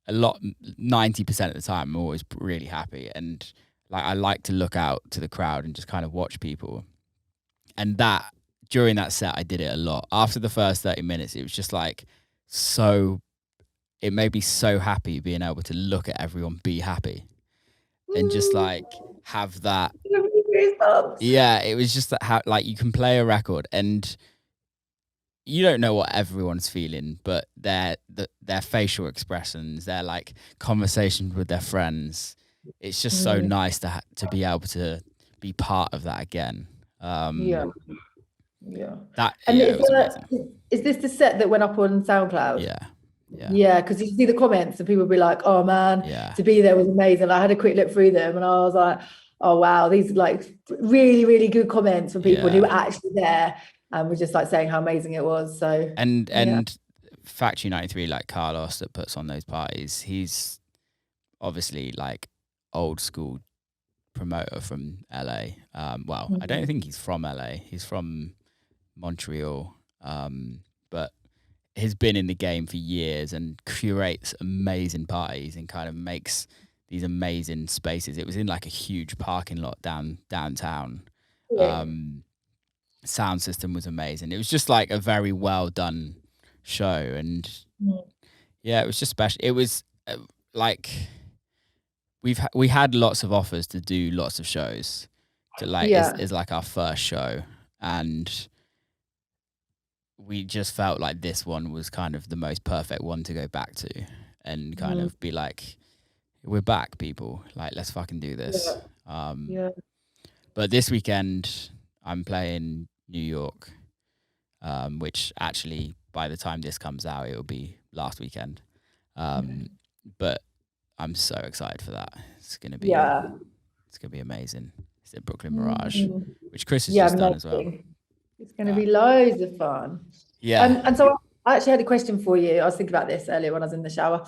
90% of the time I'm always really happy, and like I like to look out to the crowd and just kind of watch people. And that, during that set, I did it a lot. After the first 30 minutes, it was just like, it made me so happy being able to look at everyone be happy and just like have that. Yeah, it was just that, how like you can play a record and you don't know what everyone's feeling, but their facial expressions, their like conversations with their friends, it's just so nice to be able to be part of that again. Yeah. That And it was amazing. is this the set that went up on SoundCloud? Yeah, because you see the comments and people be like, "Oh man, to be there was amazing." I had a quick look through them and I was like, "Oh wow, these are like really, really good comments from people who were actually there and were just like saying how amazing it was." So and Factory 93, like Carlos that puts on those parties, he's obviously like old school promoter from LA. Well, I don't think he's from LA. He's from Montreal. But has been in the game for years and curates amazing parties and kind of makes these amazing spaces. It was in like a huge parking lot downtown. Sound system was amazing. It was just like a very well done show, and it was just special. It was like we had lots of offers to do lots of shows. To like is like our first show, and we just felt like this one was kind of the most perfect one to go back to and kind of be like, we're back, people. Like, let's fucking do this. But this weekend, I'm playing New York, which actually, by the time this comes out, it'll be last weekend. But I'm so excited for that. It's gonna be amazing. It's at Brooklyn Mirage, which Chris has just done as well. It's going to be loads of fun. Yeah. And so I actually had a question for you. I was thinking about this earlier when I was in the shower.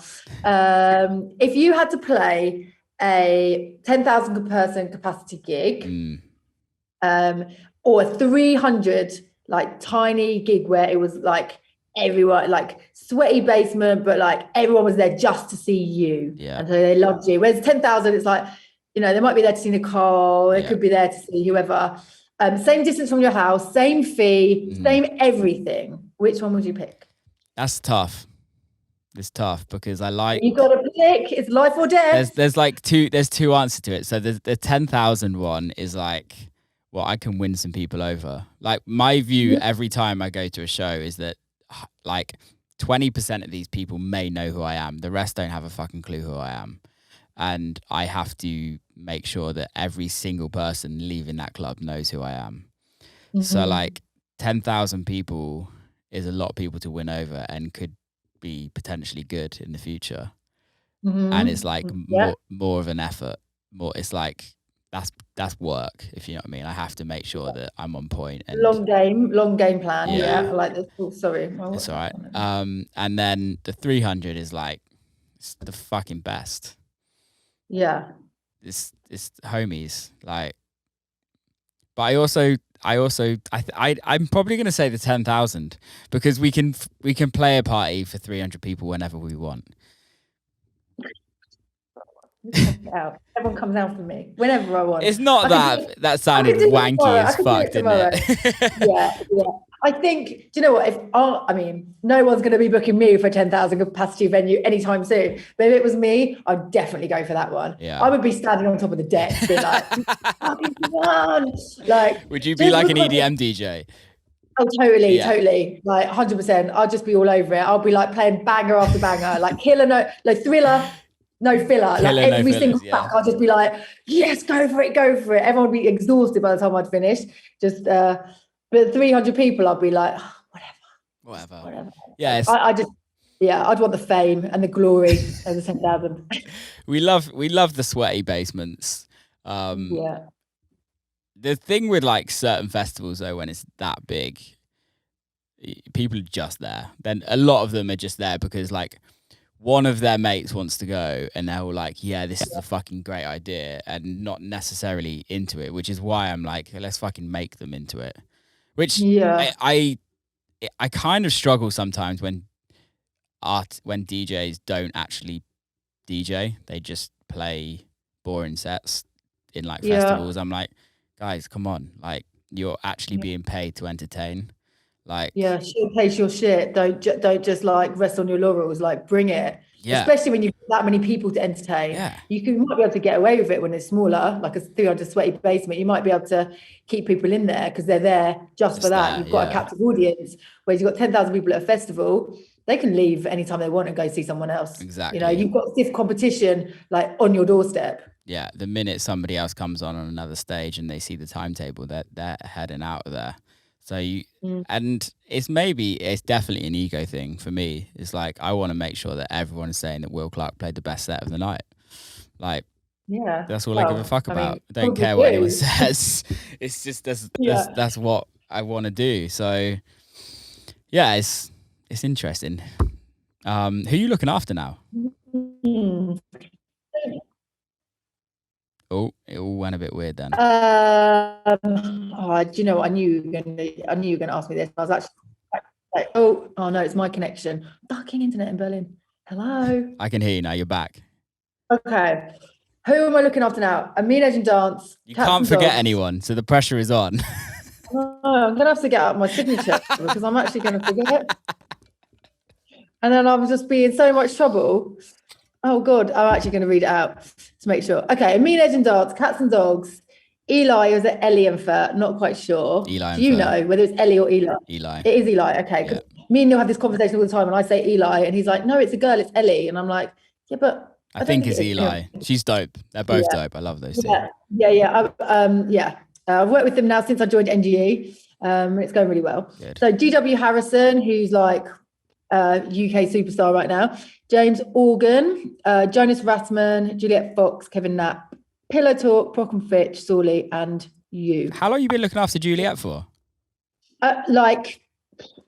If you had to play a 10,000 person capacity gig, or a 300 like tiny gig where it was like everyone, like sweaty basement, but like everyone was there just to see you. And so they loved you. Whereas 10,000, it's like, you know, they might be there to see Nicole, they could be there to see whoever. Same distance from your house, same fee, same everything. Which one would you pick? That's tough. It's tough because I like... You got to pick. It's life or death. There's two answers to it. So the 10,000 one is like, well, I can win some people over. Like my view every time I go to a show is that like 20% of these people may know who I am. The rest don't have a fucking clue who I am. And I have to make sure that every single person leaving that club knows who I am. So like 10,000 people is a lot of people to win over and could be potentially good in the future. And it's like more of an effort. It's like that's work, if you know what I mean. I have to make sure that I'm on point. And long game plan. I like this. Oh, sorry. It's all right. And then the 300 is like, it's the fucking best. It's homies, like, but I'm probably gonna say the 10,000 because we can play a party for 300 people whenever we want. Everyone comes out for me whenever I want. It's not that sounded wanky as fuck, didn't it? I think, do you know what? I mean, no one's going to be booking me for a 10,000 capacity venue anytime soon. But if it was me, I'd definitely go for that one. I would be standing on top of the deck, be like, fucking fun. Like, would you be like an EDM DJ? Oh, totally. Like 100%. I'll just be all over it. I'll be like playing banger after banger, like killer, thriller. No filler. Like every single track, I'll just be like, yes, go for it. Everyone would be exhausted by the time I'd finish. Just, but 300 people, I'd be like, oh, whatever. Yeah. I'd want the fame and the glory of the 10,000. We love the sweaty basements. The thing with like certain festivals though, when it's that big, people are just there. Then a lot of them are just there because like, one of their mates wants to go and they're all like, yeah, this is a fucking great idea, and not necessarily into it, which is why I'm like, let's fucking make them into it. Which I kind of struggle sometimes when DJs don't actually DJ. They just play boring sets in like festivals. I'm like, guys, come on. Like, you're actually being paid to entertain. Like, showcase your shit. Don't just like rest on your laurels. Like, bring it. Especially when you've got that many people to entertain. You might be able to get away with it when it's smaller, like a 300 sweaty basement. You might be able to keep people in there because they're there just for that. You've got a captive audience. Whereas you've got 10,000 people at a festival, they can leave anytime they want and go see someone else. Exactly. You know, you've got stiff competition like on your doorstep. Yeah, the minute somebody else comes on another stage and they see the timetable, they're heading out of there. So and it's definitely an ego thing for me. It's like, I want to make sure that everyone is saying that Will Clarke played the best set of the night. Like, Yeah. that's all I give a fuck about. I don't probably care what do. anyone says. It's just, that's what I want to do. So yeah, it's interesting. Who are you looking after now? Oh, it all went a bit weird then. Do you know what? I knew you were gonna ask me this. I was actually like, oh no, it's my connection. Fucking internet in Berlin. Hello. I can hear you now. You're back. Okay. Who am I looking after now? Amine Edge DANCE. You can't forget anyone, so the pressure is on. No, I'm gonna have to get out my signature because I'm actually gonna forget. And then I'll just be in so much trouble. Oh God, I'm actually going to read it out to make sure. Okay, Amine Edge DANCE, Catz and Dogz. Eli, was it Eli and Fur? Not quite sure. Eli. Do you know whether it's Ellie or Eli? Eli. It is Eli. Okay, because me and Neil have this conversation all the time, and I say Eli, and he's like, "No, it's a girl, it's Ellie," and I'm like, "Yeah, but I think it's Eli. She's dope. They're both dope. I love those two. Yeah. I've worked with them now since I joined NGE. It's going really well. Good. So GW Harrison, who's like UK superstar right now, James Organ, Jonas Rathman, Juliet Fox, Kevin Knapp, Pillow Talk, Proc and Fitch, Sawley, and you. How long you been looking after Juliet for? Like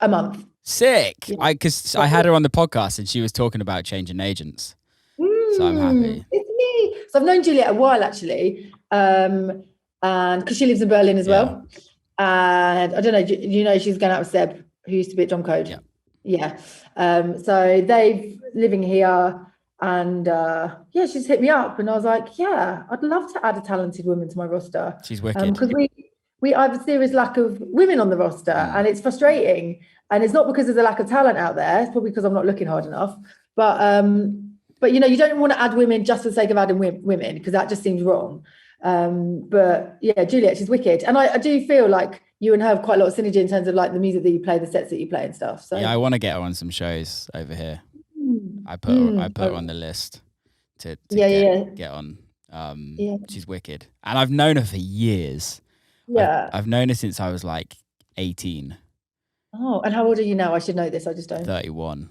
a month. Sick. Because I had her on the podcast and she was talking about changing agents. So I'm happy. It's me. So I've known Juliet a while actually, and because she lives in Berlin as well. And I don't know, you know, she's going out with Seb, who used to be at John Code. Yeah. So they've living here, and she's hit me up, and I was like, yeah, I'd love to add a talented woman to my roster. She's wicked. Because we have a serious lack of women on the roster, and it's frustrating. And it's not because there's a lack of talent out there. It's probably because I'm not looking hard enough. But you know, you don't want to add women just for the sake of adding women, because that just seems wrong. But yeah, Juliet, she's wicked. And I do feel like you and her have quite a lot of synergy in terms of like the music that you play, the sets that you play and stuff. So yeah, I want to get her on some shows over here. I put her on the list to get on. She's wicked. And I've known her for years. Yeah. I've known her since I was like 18. Oh, and how old are you now? I should know this. I just don't. 31.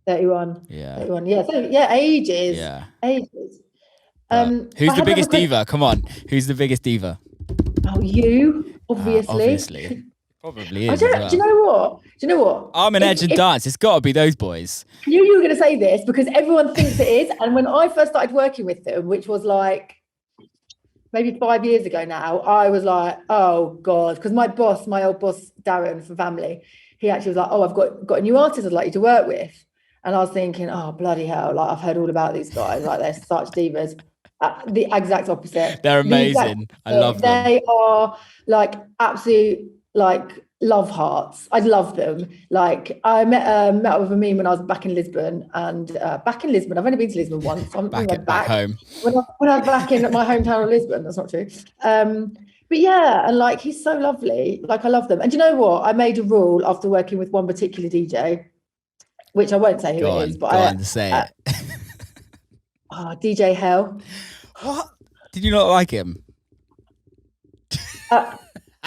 31. Yeah. 31. Yeah. So yeah, ages. Yeah. Ages. Who's the biggest diva? Come on. Who's the biggest diva? Oh, you, obviously. Obviously. Probably is. Do you know what? Amine Edge DANCE. It's got to be those boys. I knew you were going to say this because everyone thinks it is. And when I first started working with them, which was like maybe 5 years ago now, I was like, oh God, because my old boss, Darren from Family, he actually was like, oh, I've got a new artist I'd like you to work with. And I was thinking, oh, bloody hell, like I've heard all about these guys, like they're such divas. The exact opposite. They're amazing. I love them. They are like absolute like love hearts. I love them. Like I met up with Amine when I was back in Lisbon, and I've only been to Lisbon once. I'm back home. When I was back in my hometown of Lisbon, that's not true. But yeah, and like he's so lovely. Like I love them. And you know what? I made a rule after working with one particular DJ, which I won't say who it is, but I say it. DJ Hell. What? Did you not like him?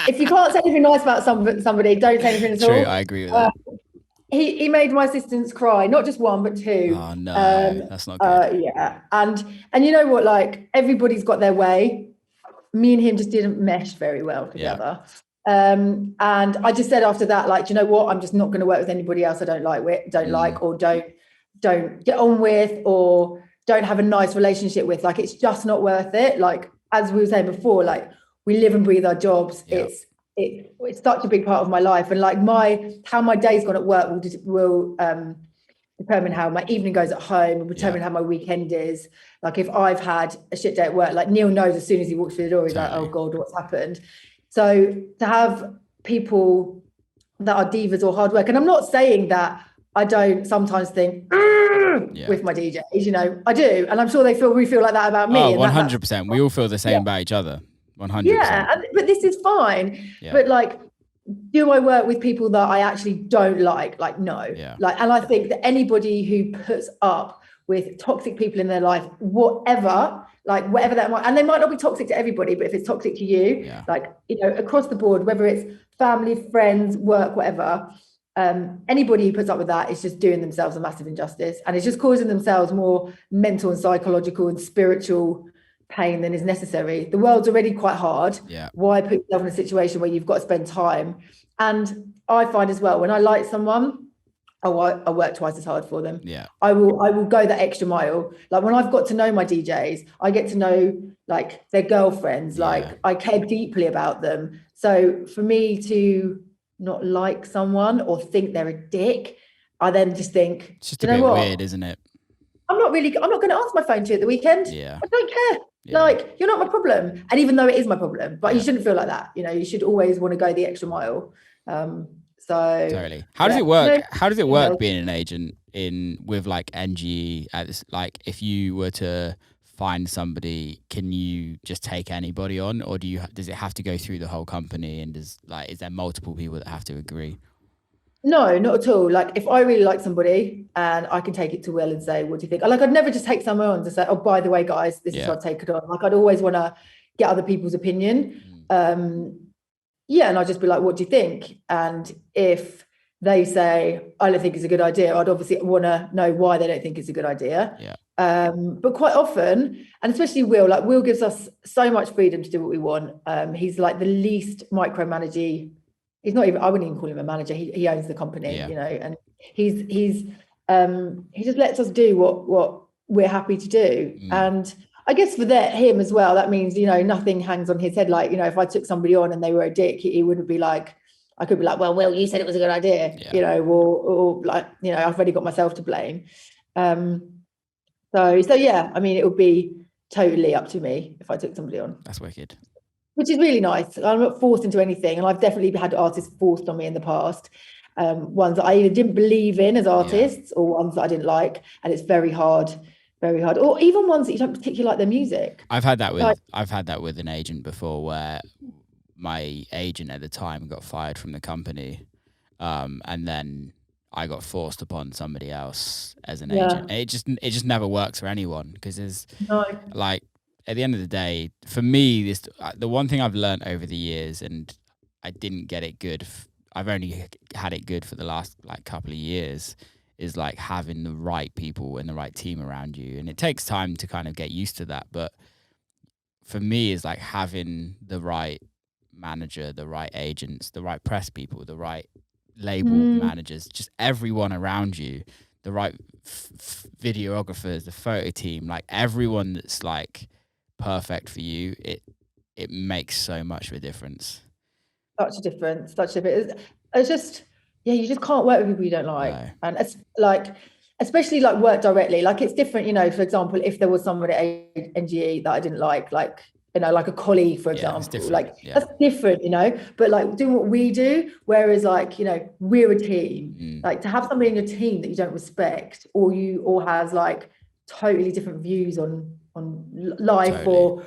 If you can't say anything nice about somebody, don't say anything at all. True, I agree with that. He made my assistants cry, not just one, but two. Oh no, that's not good. Yeah, and you know what? Like everybody's got their way. Me and him just didn't mesh very well together. Yeah. And I just said after that, like, do you know what? I'm just not going to work with anybody else I don't like, or don't get on with, or don't have a nice relationship with. Like, it's just not worth it. Like, as we were saying before, like we live and breathe our jobs. Yeah. It's such a big part of my life, and like how my day's gone at work will determine how my evening goes at home, and determine how my weekend is. Like if I've had a shit day at work, like Neil knows as soon as he walks through the door, he's like, oh God, what's happened? So to have people that are divas or hard work, and I'm not saying that I don't sometimes think with my DJs, you know, I do. And I'm sure we feel like that about me. Oh, 100%. We all feel the same about each other. 100%. Yeah, but this is fine. Yeah. But like, do I work with people that I actually don't like? Like, no. Yeah. Like, and I think that anybody who puts up with toxic people in their life, whatever that might, and they might not be toxic to everybody, but if it's toxic to you, like, you know, across the board, whether it's family, friends, work, whatever, anybody who puts up with that is just doing themselves a massive injustice, and it's just causing themselves more mental and psychological and spiritual pain than is necessary. The world's already quite hard. Why put yourself in a situation where you've got to spend time? And I find as well, when I like someone, I work twice as hard for them. I will go that extra mile. Like when I've got to know my DJs, I get to know like their girlfriends, like I care deeply about them. So for me to not like someone or think they're a dick, I then just think, it's just a bit weird, isn't it? I'm not going to answer my phone to you at the weekend. I don't care. Like, you're not my problem. And even though it is my problem, but you shouldn't feel like that. You know, you should always want to go the extra mile. So totally. How does it work? How does it work being an agent with like NGE at this? Like, if you were to find somebody, can you just take anybody on, or does it have to go through the whole company? And is there multiple people that have to agree? No, not at all. Like, if I really like somebody and I can take it to Will and say, what do you think? Like, I'd never just take someone on to say, oh, by the way, guys, this is what I'd take it on. Like, I'd always want to get other people's opinion. And I'd just be like, what do you think? And if they say, I don't think it's a good idea, I'd obviously want to know why they don't think it's a good idea. But quite often, and especially Will gives us so much freedom to do what we want. He's like the least micromanaging. He's not even, I wouldn't even call him a manager. He owns the company, you know, and he just lets us do what we're happy to do. And I guess for him as well, that means, you know, nothing hangs on his head. Like, you know, if I took somebody on and they were a dick, he wouldn't be like, I could be like, well, Will, you said it was a good idea, you know, or like, you know, I've already got myself to blame. So yeah, I mean, it would be totally up to me if I took somebody on. That's wicked. Which is really nice. I'm not forced into anything. And I've definitely had artists forced on me in the past. Ones that I either didn't believe in as artists or ones that I didn't like. And it's very hard. Or even ones that you don't particularly like their music. I've had that with an agent before, where my agent at the time got fired from the company. And then I got forced upon somebody else as an agent. And it just never works for anyone, because there's like, at the end of the day, for me, the one thing I've learned over the years, and I didn't get it good, I've only had it good for the last like couple of years, is like having the right people and the right team around you. And it takes time to kind of get used to that. But for me, is like having the right manager, the right agents, the right press people, the right label managers, just everyone around you, the right videographers, the photo team, like everyone that's like perfect for you, it makes so much of a difference. Such a difference. It's just, you just can't work with people you don't like. No. And it's like, especially like work directly, like it's different, you know, for example, if there was someone at NGE that I didn't like, you know, like a colleague, for example, that's different, you know, but like doing what we do, whereas like, you know, we're a team, like to have somebody in your team that you don't respect or has like totally different views on life, or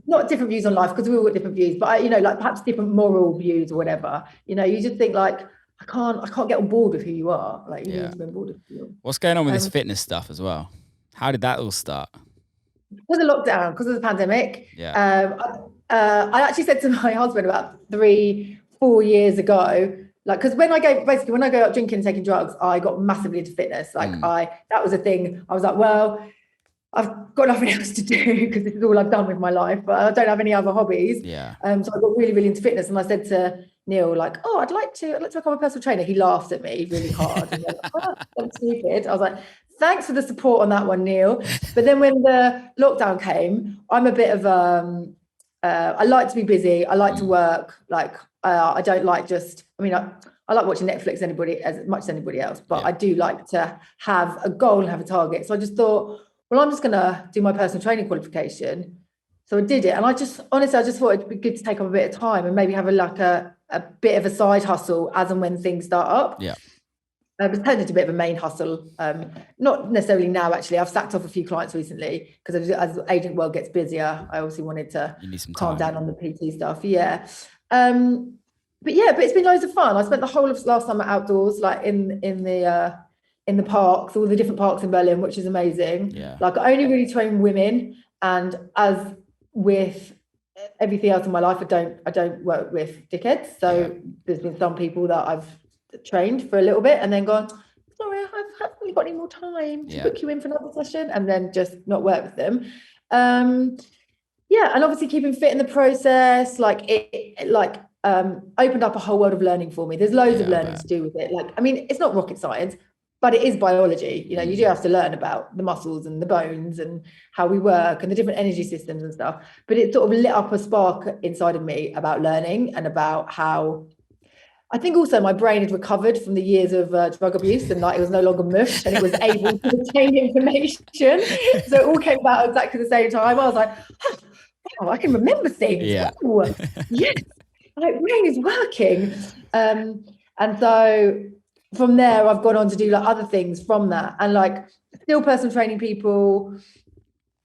not different views on life, because we all got different views, but you know, like perhaps different moral views or whatever, you know, you just think like, I can't get on board with who you are. Like you need to be on board with who you are. What's going on with this fitness stuff as well? How did that all start? Because of lockdown, because of the pandemic. I actually said to my husband about 3-4 years ago, like, because when I go out drinking and taking drugs, I got massively into fitness. Like that was a thing. I was like, well, I've got nothing else to do because this is all I've done with my life, but I don't have any other hobbies. So I got really, really into fitness, and I said to Neil, like, oh, I'd like to become a personal trainer. He laughed at me really hard. And like, oh, I'm stupid. I was like, thanks for the support on that one, Neil. But then when the lockdown came, I'm a bit of I like to be busy. I like to work. Like I don't like just. I mean, I like watching Netflix as much as anybody else, but I do like to have a goal and have a target. So I just thought, well, I'm just going to do my personal training qualification. So I did it. And I just thought it'd be good to take up a bit of time and maybe have a bit of a side hustle as and when things start up. It's turned into a bit of a main hustle. Not necessarily now, actually. I've sacked off a few clients recently because as the agent world gets busier, I obviously wanted to calm down on the PT stuff. But it's been loads of fun. I spent the whole of last summer outdoors, like in in the parks, all the different parks in Berlin, which is amazing. Yeah. Like I only really train women, and as with everything else in my life, I don't work with dickheads. So there's been some people that I've trained for a little bit and then gone, sorry, I haven't really got any more time to book you in for another session, and then just not work with them. And obviously keeping fit in the process, like it opened up a whole world of learning for me. There's loads of learning to do with it. Like, I mean, it's not rocket science, but it is biology. You know, you do have to learn about the muscles and the bones and how we work and the different energy systems and stuff. But it sort of lit up a spark inside of me about learning and about how, I think also my brain had recovered from the years of drug abuse, and like it was no longer mush and it was able to retain information. So it all came about exactly the same time. I was like, oh, wow, I can remember things. Yeah. Yes, my brain is working. And so from there, I've gone on to do like other things from that, and like still personal training people,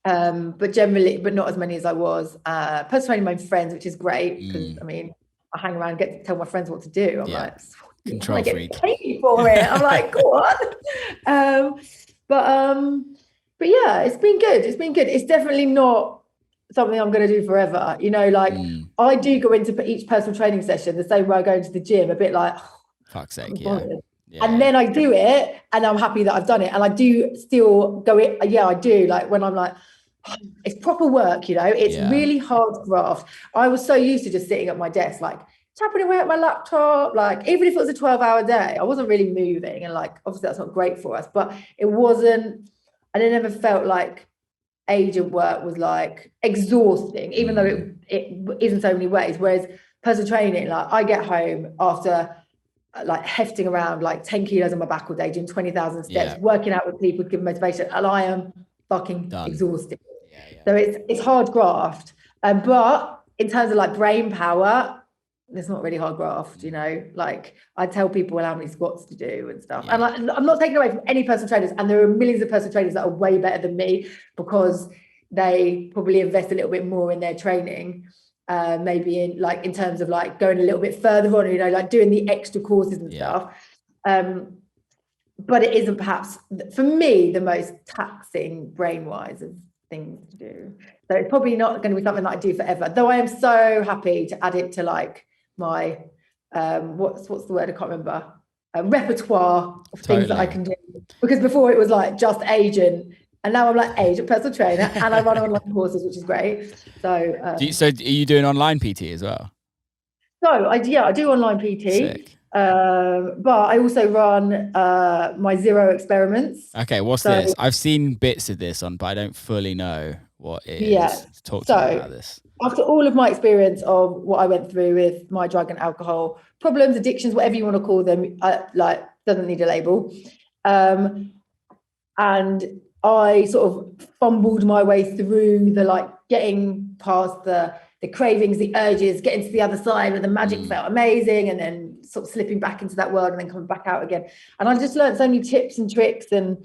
but not as many as I was. Personal training my friends, which is great because I mean, I hang around, get to tell my friends what to do. I'm like, control freak. I get paid for it. I'm like, go on. But yeah, it's been good. It's been good. It's definitely not something I'm going to do forever. You know, like I do go into each personal training session the same way I go into the gym, a bit like, fuck's sake, and then I do it and I'm happy that I've done it. And I do still go it. Yeah, I do. Like when I'm like, oh, it's proper work, you know, it's really hard graft. I was so used to just sitting at my desk, like tapping away at my laptop, like even if it was a 12-hour day, I wasn't really moving. And like, obviously that's not great for us, but it wasn't, I never felt like agent work was like exhausting, even though it is in so many ways. Whereas personal training, like I get home after like hefting around like 10 kilos on my back all day, doing 20,000 steps, working out with people, giving motivation, and I am fucking exhausted. So it's hard graft. But in terms of like brain power, it's not really hard graft, you know, like I tell people how many squats to do and stuff. And like, I'm not taking away from any personal trainers, and there are millions of personal trainers that are way better than me because they probably invest a little bit more in their training. Maybe in terms of like going a little bit further on, you know, like doing the extra courses and stuff. But it isn't perhaps for me the most taxing brain-wise of things to do. So it's probably not going to be something that I do forever. Though I am so happy to add it to like my what's the word? I can't remember. Repertoire of things that I can do. Because before it was like just agent. And now I'm like agent, personal trainer, and I run online courses, which is great. So, so are you doing online PT as well? So I do online PT, but I also run my zero experiments. Okay, what's this? I've seen bits of this on, but I don't fully know what it is. Talk to me about this. After all of my experience of what I went through with my drug and alcohol problems, addictions, whatever you want to call them, like doesn't need a label, and I sort of fumbled my way through the like getting past the cravings, the urges, getting to the other side where the magic felt amazing, and then sort of slipping back into that world and then coming back out again. And I just learned so many tips and tricks and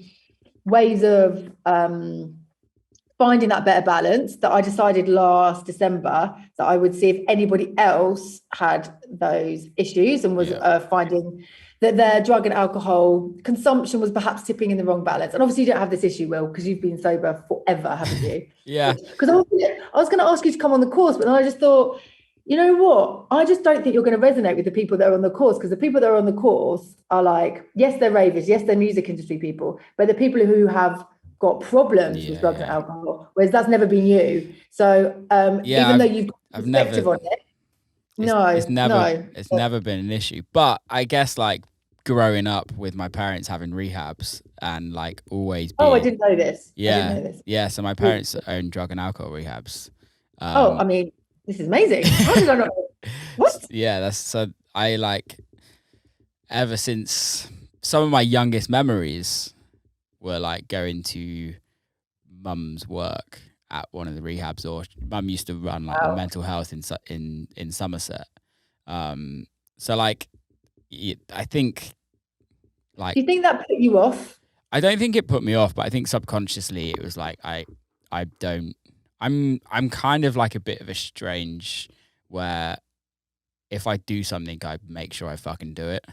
ways of finding that better balance that I decided last December that I would see if anybody else had those issues and was finding that their drug and alcohol consumption was perhaps tipping in the wrong balance. And obviously you don't have this issue, Will, because you've been sober forever, haven't you? Because I was going to ask you to come on the course, but then I just thought, you know what? I just don't think you're going to resonate with the people that are on the course, because the people that are on the course are like, yes, they're ravers, yes, they're music industry people, but the people who have got problems with drugs and alcohol, whereas that's never been you. So even though you've got perspective on it, it's never been an issue. But I guess like growing up with my parents having rehabs and like always being, I didn't know this. So my parents own drug and alcohol rehabs. I mean, this is amazing. How did I not know? What? That's so I like ever since some of my youngest memories were like going to mum's work at one of the rehabs, or mum used to run like the mental health in Somerset. So like I think like, do you think that put you off? I don't think it put me off, but I think subconsciously it was like I'm kind of like a bit of a strange where if I do something I make sure I fucking do it.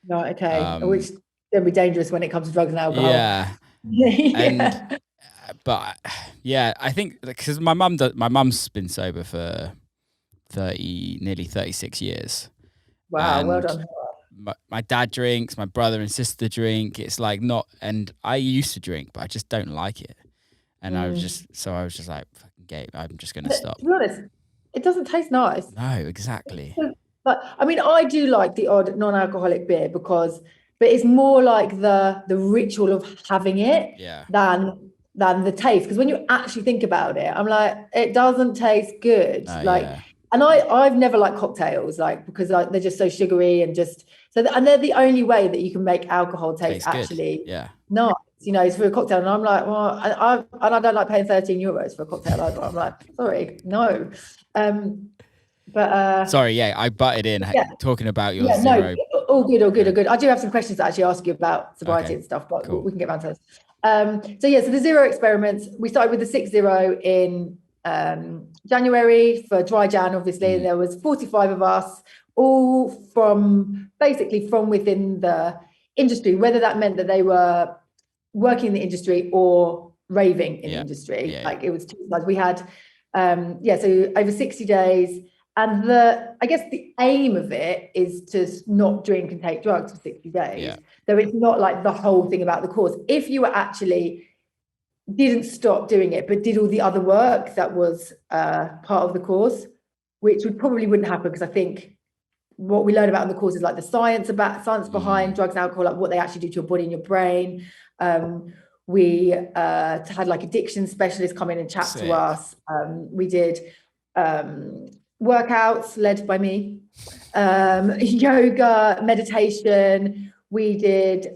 Right, okay. Which be dangerous when it comes to drugs and alcohol. Yeah. Yeah. But yeah, I think because my mum's been sober for nearly 36 years. Wow, well done. My dad drinks, my brother and sister drink. It's like not, and I used to drink, but I just don't like it. And I was just like, fucking gay, I'm just going to stop. To be honest, it doesn't taste nice. No, exactly. But I mean, I do like the odd non-alcoholic beer but it's more like the ritual of having it than the taste. Because when you actually think about it, I'm like, it doesn't taste good. And I've never liked cocktails, like, because they're just so sugary and just and they're the only way that you can make alcohol taste actually nice. You know, it's for a cocktail, and I'm like, well, I don't like paying €13 for a cocktail either. I'm like, sorry, no. But sorry, I butted in talking about your zero. No, all good. I do have some questions to actually ask you about sobriety and stuff, but we can get around to those. So the zero experiments, we started with the 6-0 in January for dry Jan, obviously. There was 45 of us, all from within the industry, whether that meant that they were working in the industry or raving in the industry. Like it was two sides. We had so over 60 days. And I guess the aim of it is to not drink and take drugs for 60 days. Though it's not like the whole thing about the course. If you were actually didn't stop doing it, but did all the other work that was part of the course, which probably wouldn't happen, because I think what we learn about in the course is like the science behind drugs and alcohol, like what they actually do to your body and your brain. We had like addiction specialists come in and chat to us. We did workouts led by me, yoga, meditation. We did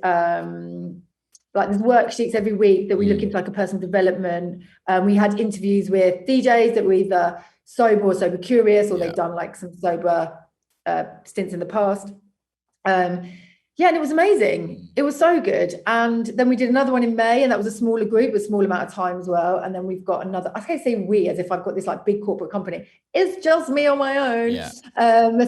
like there's worksheets every week that we look into, like a personal development. We had interviews with DJs that were either sober or sober curious, or they've done like some sober stints in the past. And it was amazing. It was so good. And then we did another one in May, and that was a smaller group, a small amount of time as well. And then we've got another, I can't say we, as if I've got this like big corporate company. It's just me on my own.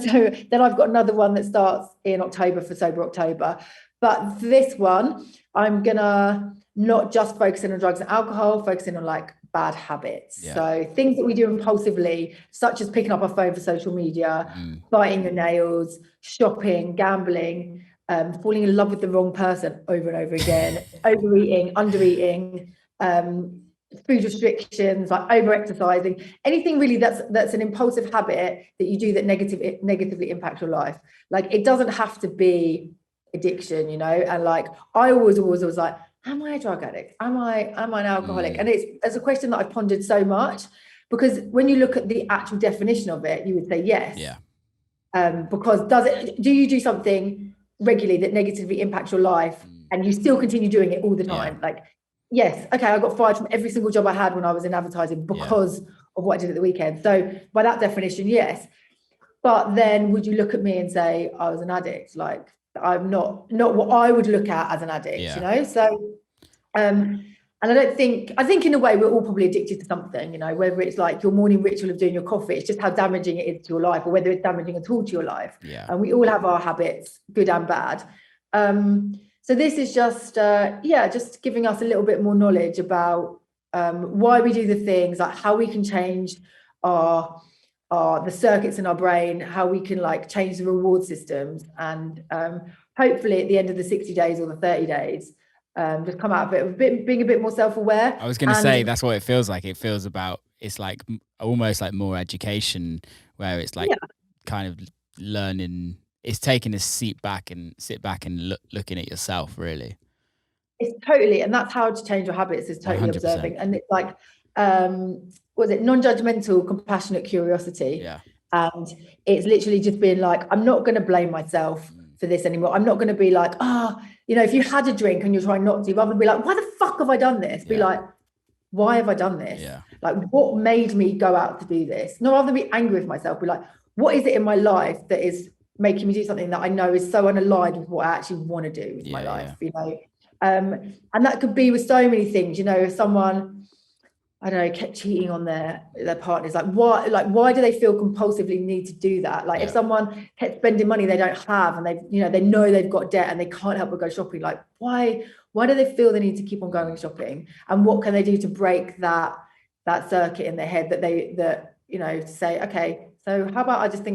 So then I've got another one that starts in October for Sober October. But this one, I'm gonna not just focusing on drugs and alcohol, focusing on like bad habits. So things that we do impulsively, such as picking up our phone for social media, biting your nails, shopping, gambling, falling in love with the wrong person over and over again, overeating, undereating, food restrictions, like over-exercising, anything really that's an impulsive habit that you do that negatively impacts your life. Like, it doesn't have to be addiction, you know. And like, I always was like, am I a drug addict? Am I an alcoholic? And it's a question that I've pondered so much, because when you look at the actual definition of it, you would say yes. Because do you do something regularly that negatively impacts your life and you still continue doing it all the time? Like, yes, okay, I got fired from every single job I had when I was in advertising because of what I did at the weekend. So by that definition, yes. But then would you look at me and say I was an addict? Like, I'm not what I would look at as an addict, you know? So, and I think in a way we're all probably addicted to something, you know, whether it's like your morning ritual of doing your coffee, it's just how damaging it is to your life, or whether it's damaging at all to your life. And we all have our habits, good and bad. So this is just, just giving us a little bit more knowledge about why we do the things, like how we can change the circuits in our brain, how we can like change the reward systems, and hopefully at the end of the 60 days or the 30 days, just come out of it being a bit more self-aware. I was going to say, that's what it feels like. It feels it's like almost like more education, where it's like kind of learning. It's taking a sit back and looking at yourself, really. It's totally, and that's how to change your habits, is totally 100%. Observing. And it's like, was it non-judgmental, compassionate curiosity? And it's literally just being like, I'm not going to blame myself for this anymore. I'm not going to be like, you know, if you had a drink and you're trying not to, rather than be like, why the fuck have I done this? Be like, why have I done this? Like, what made me go out to do this? No, rather than be angry with myself, be like, what is it in my life that is making me do something that I know is so unaligned with what I actually want to do with my life, you know? And that could be with so many things, you know. If someone, I don't know, kept cheating on their partners. Like why do they feel compulsively need to do that? Like if someone kept spending money they don't have, and they know they've got debt and they can't help but go shopping, like why do they feel the need to keep on going shopping? And what can they do to break that circuit in their head to say, okay, so how about I just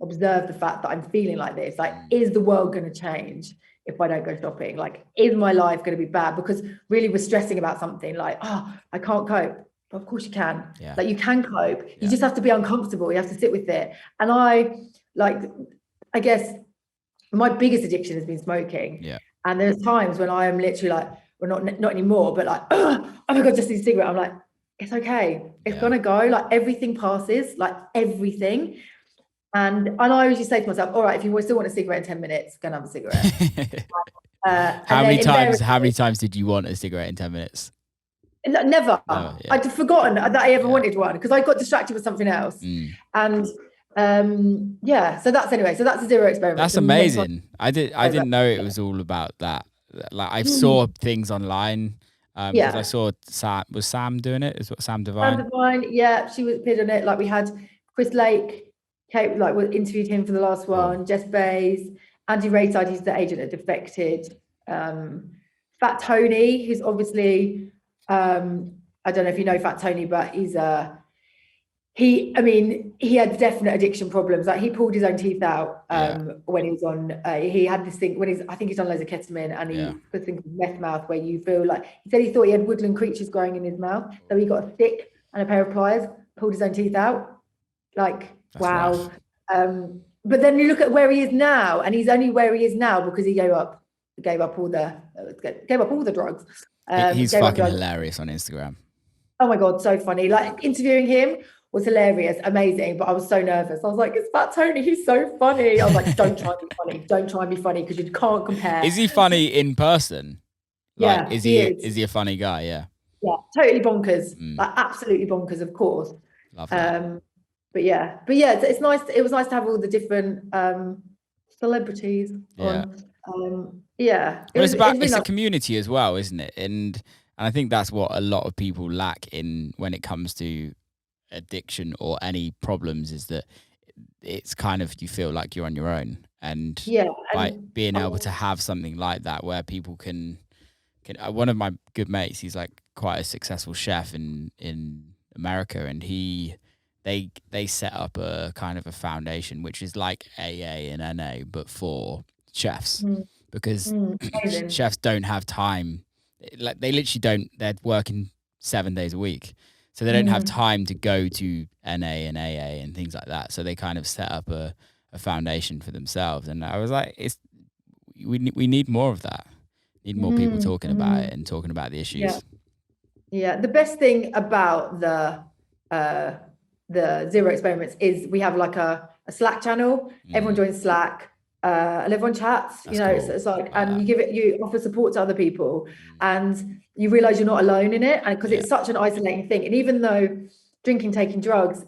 observe the fact that I'm feeling like this? Like, is the world going to change if I don't go shopping? Like, is my life going to be bad? Because really we're stressing about something like, oh, I can't cope. But of course you can. Yeah. Like, you can cope. You just have to be uncomfortable. You have to sit with it. And I guess my biggest addiction has been smoking. Yeah. And there's times when I am literally like, well, not anymore, but like, oh my God, just need a cigarette. I'm like, it's okay. It's gonna go. Like, everything passes, like everything. And I always just say to myself, all right, if you still want a cigarette in 10 minutes, go and have a cigarette. How many times did you want a cigarette in 10 minutes? Never. I'd forgotten that I ever wanted one, because I got distracted with something else. And so that's a zero experiment. That's amazing. I didn't know it was all about that. Like, I saw things online because I saw Sam doing it. Is what Sam Divine? Sam Divine, yeah, she was appeared on it. Like, we had Chris Lake, Kate, like, we interviewed him for the last one. Jess Bays, Andy Rayside, he's the agent that defected. Fat Tony, who's obviously I don't know if you know Fat Tony, but he's he had definite addiction problems. Like, he pulled his own teeth out when he was on. He had this thing I think he's done loads of ketamine, and he this thing called meth mouth, where you feel like, he said he thought he had woodland creatures growing in his mouth. So he got a stick and a pair of pliers, pulled his own teeth out. Like, that's wow. But then you look at where he is now, and he's only where he is now because he gave up all the drugs. He's fucking hilarious on Instagram. Oh my God, so funny. Like, interviewing him was hilarious, amazing, but I was so nervous. I was like, it's Fat Tony, he's so funny. I was like, don't try and be funny, because you can't compare. Is he funny in person? Like, yeah, is he a funny guy? Yeah, totally bonkers. Like, absolutely bonkers, of course. Love that. But it's nice. It was nice to have all the different celebrities on. It's a community as well, isn't it? And I think that's what a lot of people lack in when it comes to addiction or any problems, is that it's kind of, you feel like you're on your own, and being able to have something like that where people can one of my good mates, he's like quite a successful chef in America, and they set up a kind of a foundation which is like AA and NA but for chefs, because chefs don't have time. Like, they literally don't. They're working 7 days a week. So they don't have time to go to NA and AA and things like that. So they kind of set up a foundation for themselves. And I was like, we need more of that. Need more people talking about it and talking about the issues. Yeah. The best thing about the zero experiments is we have like a Slack channel. Everyone joins Slack. And everyone chats. That's cool. It's like, and you offer support to other people, and you realize you're not alone in it, and because it's such an isolating thing. And even though taking drugs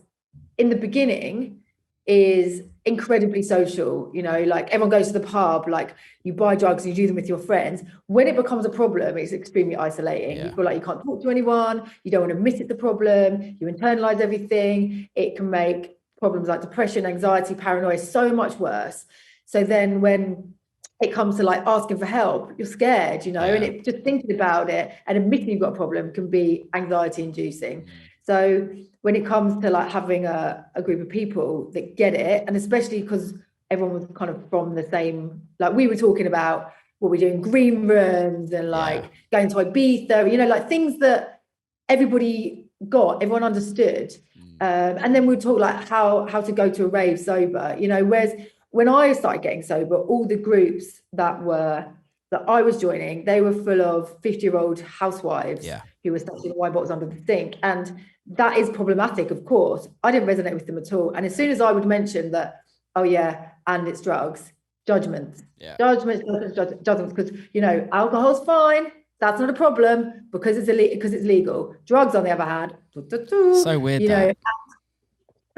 in the beginning is incredibly social, like, everyone goes to the pub, like, you buy drugs and you do them with your friends. When it becomes a problem, it's extremely isolating. You feel like you can't talk to anyone, you don't want to admit it's the problem, you internalize everything. It can make problems like depression, anxiety, paranoia so much worse. So then when it comes to like asking for help, you're scared, and it just thinking about it and admitting you've got a problem can be anxiety inducing. So when it comes to like having a group of people that get it, and especially because everyone was kind of from the same, like, we were talking about what we're doing, green rooms and like going to Ibiza, like things that everyone understood. And then we'd talk like how to go to a rave sober, whereas when I started getting sober, all the groups that I was joining, they were full of 50-year-old housewives who were stashing wine bottles under the sink. And that is problematic, of course. I didn't resonate with them at all. And as soon as I would mention that, and it's drugs, judgments, because, alcohol's fine. That's not a problem because it's legal. Drugs, on the other hand, so weird.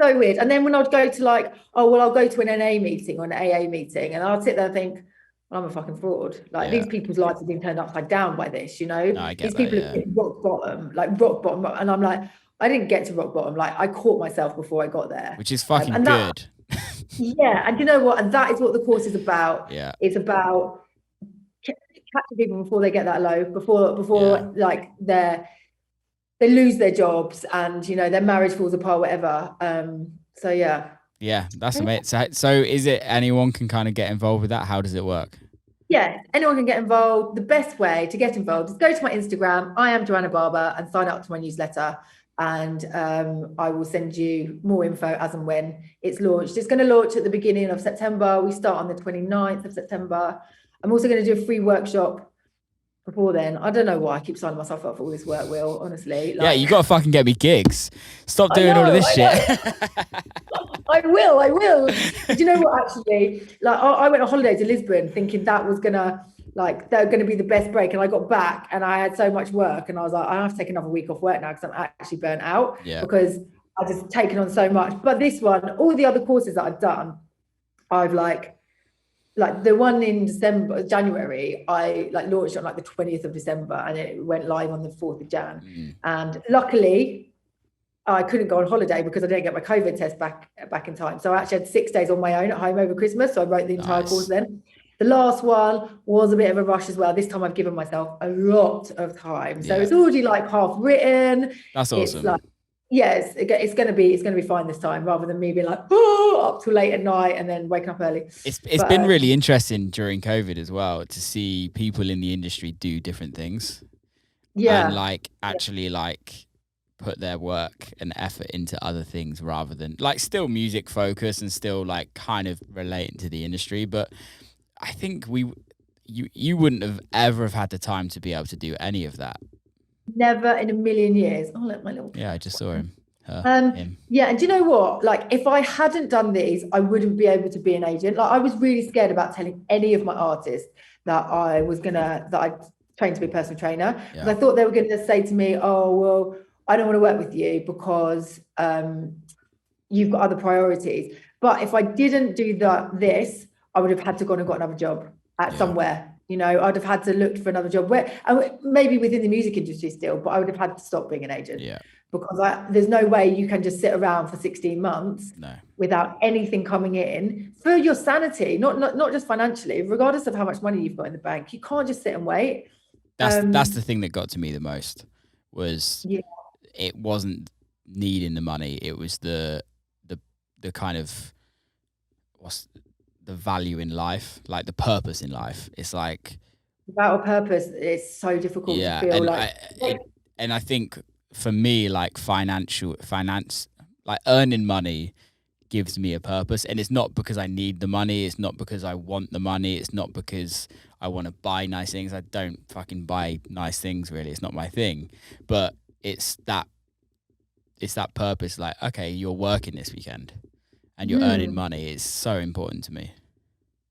So weird. And then when I'd go to like, I'll go to an NA meeting or an AA meeting, and I'd sit there and think, I'm a fucking fraud. Like, Yeah. these people's lives have been turned upside down by this, you know? No, I get These that, people yeah. have hit rock bottom, like rock bottom. And I'm like, I didn't get to rock bottom. Like, I caught myself before I got there. Which is fucking and that, good. yeah. And you know what? And that is what the course is about. Yeah. It's about catching people before they get that low, before like they lose their jobs and, you know, their marriage falls apart, whatever. So yeah. Yeah, that's amazing. So is it anyone can kind of get involved with that? How does it work? Yeah, anyone can get involved. The best way to get involved is go to my Instagram, I am Joanna Barber, and sign up to my newsletter. And I will send you more info as and when it's launched. It's going to launch at the beginning of September. We start on the 29th of September. I'm also going to do a free workshop before then. I don't know why I keep signing myself up for all this work, Will, honestly. Yeah, you got to fucking get me gigs. Stop doing all of this shit. I will. Do you know what, actually? Like, I went on holiday to Lisbon thinking that was gonna, like, that was gonna be the best break. And I got back and I had so much work. And I was like, I have to take another week off work now because I'm actually burnt out. Yeah. Because I've just taken on so much. But this one, all the other courses that I've done, I've like the one in January, I like launched on like the 20th of December and it went live on the 4th of Jan. And luckily I couldn't go on holiday because I didn't get my COVID test back in time. So I actually had 6 days on my own at home over Christmas. So I wrote the entire course then. The last one was a bit of a rush as well. This time I've given myself a lot of time. So it's already like half written. That's awesome. It's like, yes, it's going to be fine this time, rather than me being like, oh, up till late at night and then waking up early. It's been really interesting during COVID as well to see people in the industry do different things. Yeah. And like actually like put their work and effort into other things rather than like still music focus and still like kind of relating to the industry. But I think you wouldn't have ever have had the time to be able to do any of that. Never in a million years. Oh, look, my little. Yeah, I just saw him. Him. Yeah, and do you know what? Like, if I hadn't done these, I wouldn't be able to be an agent. Like, I was really scared about telling any of my artists that I trained to be a personal trainer. Because I thought they were going to say to me, "Oh, well, I don't want to work with you because you've got other priorities." But if I didn't do this, I would have had to go and got another job at somewhere. You know, I'd have had to look for another job where, maybe within the music industry still, but I would have had to stop being an agent. Yeah. Because there's no way you can just sit around for 16 months without anything coming in for your sanity, not just financially, regardless of how much money you've got in the bank. You can't just sit and wait. That's the thing that got to me the most was it wasn't needing the money. It was the kind of what's the value in life, like the purpose in life. It's like without a purpose, it's so difficult to feel and I think for me, like finance, like earning money gives me a purpose. And it's not because I need the money. It's not because I want the money. It's not because I want to buy nice things. I don't fucking buy nice things, really. It's not my thing. But it's that purpose, like, okay, you're working this weekend and you're earning money. It's so important to me.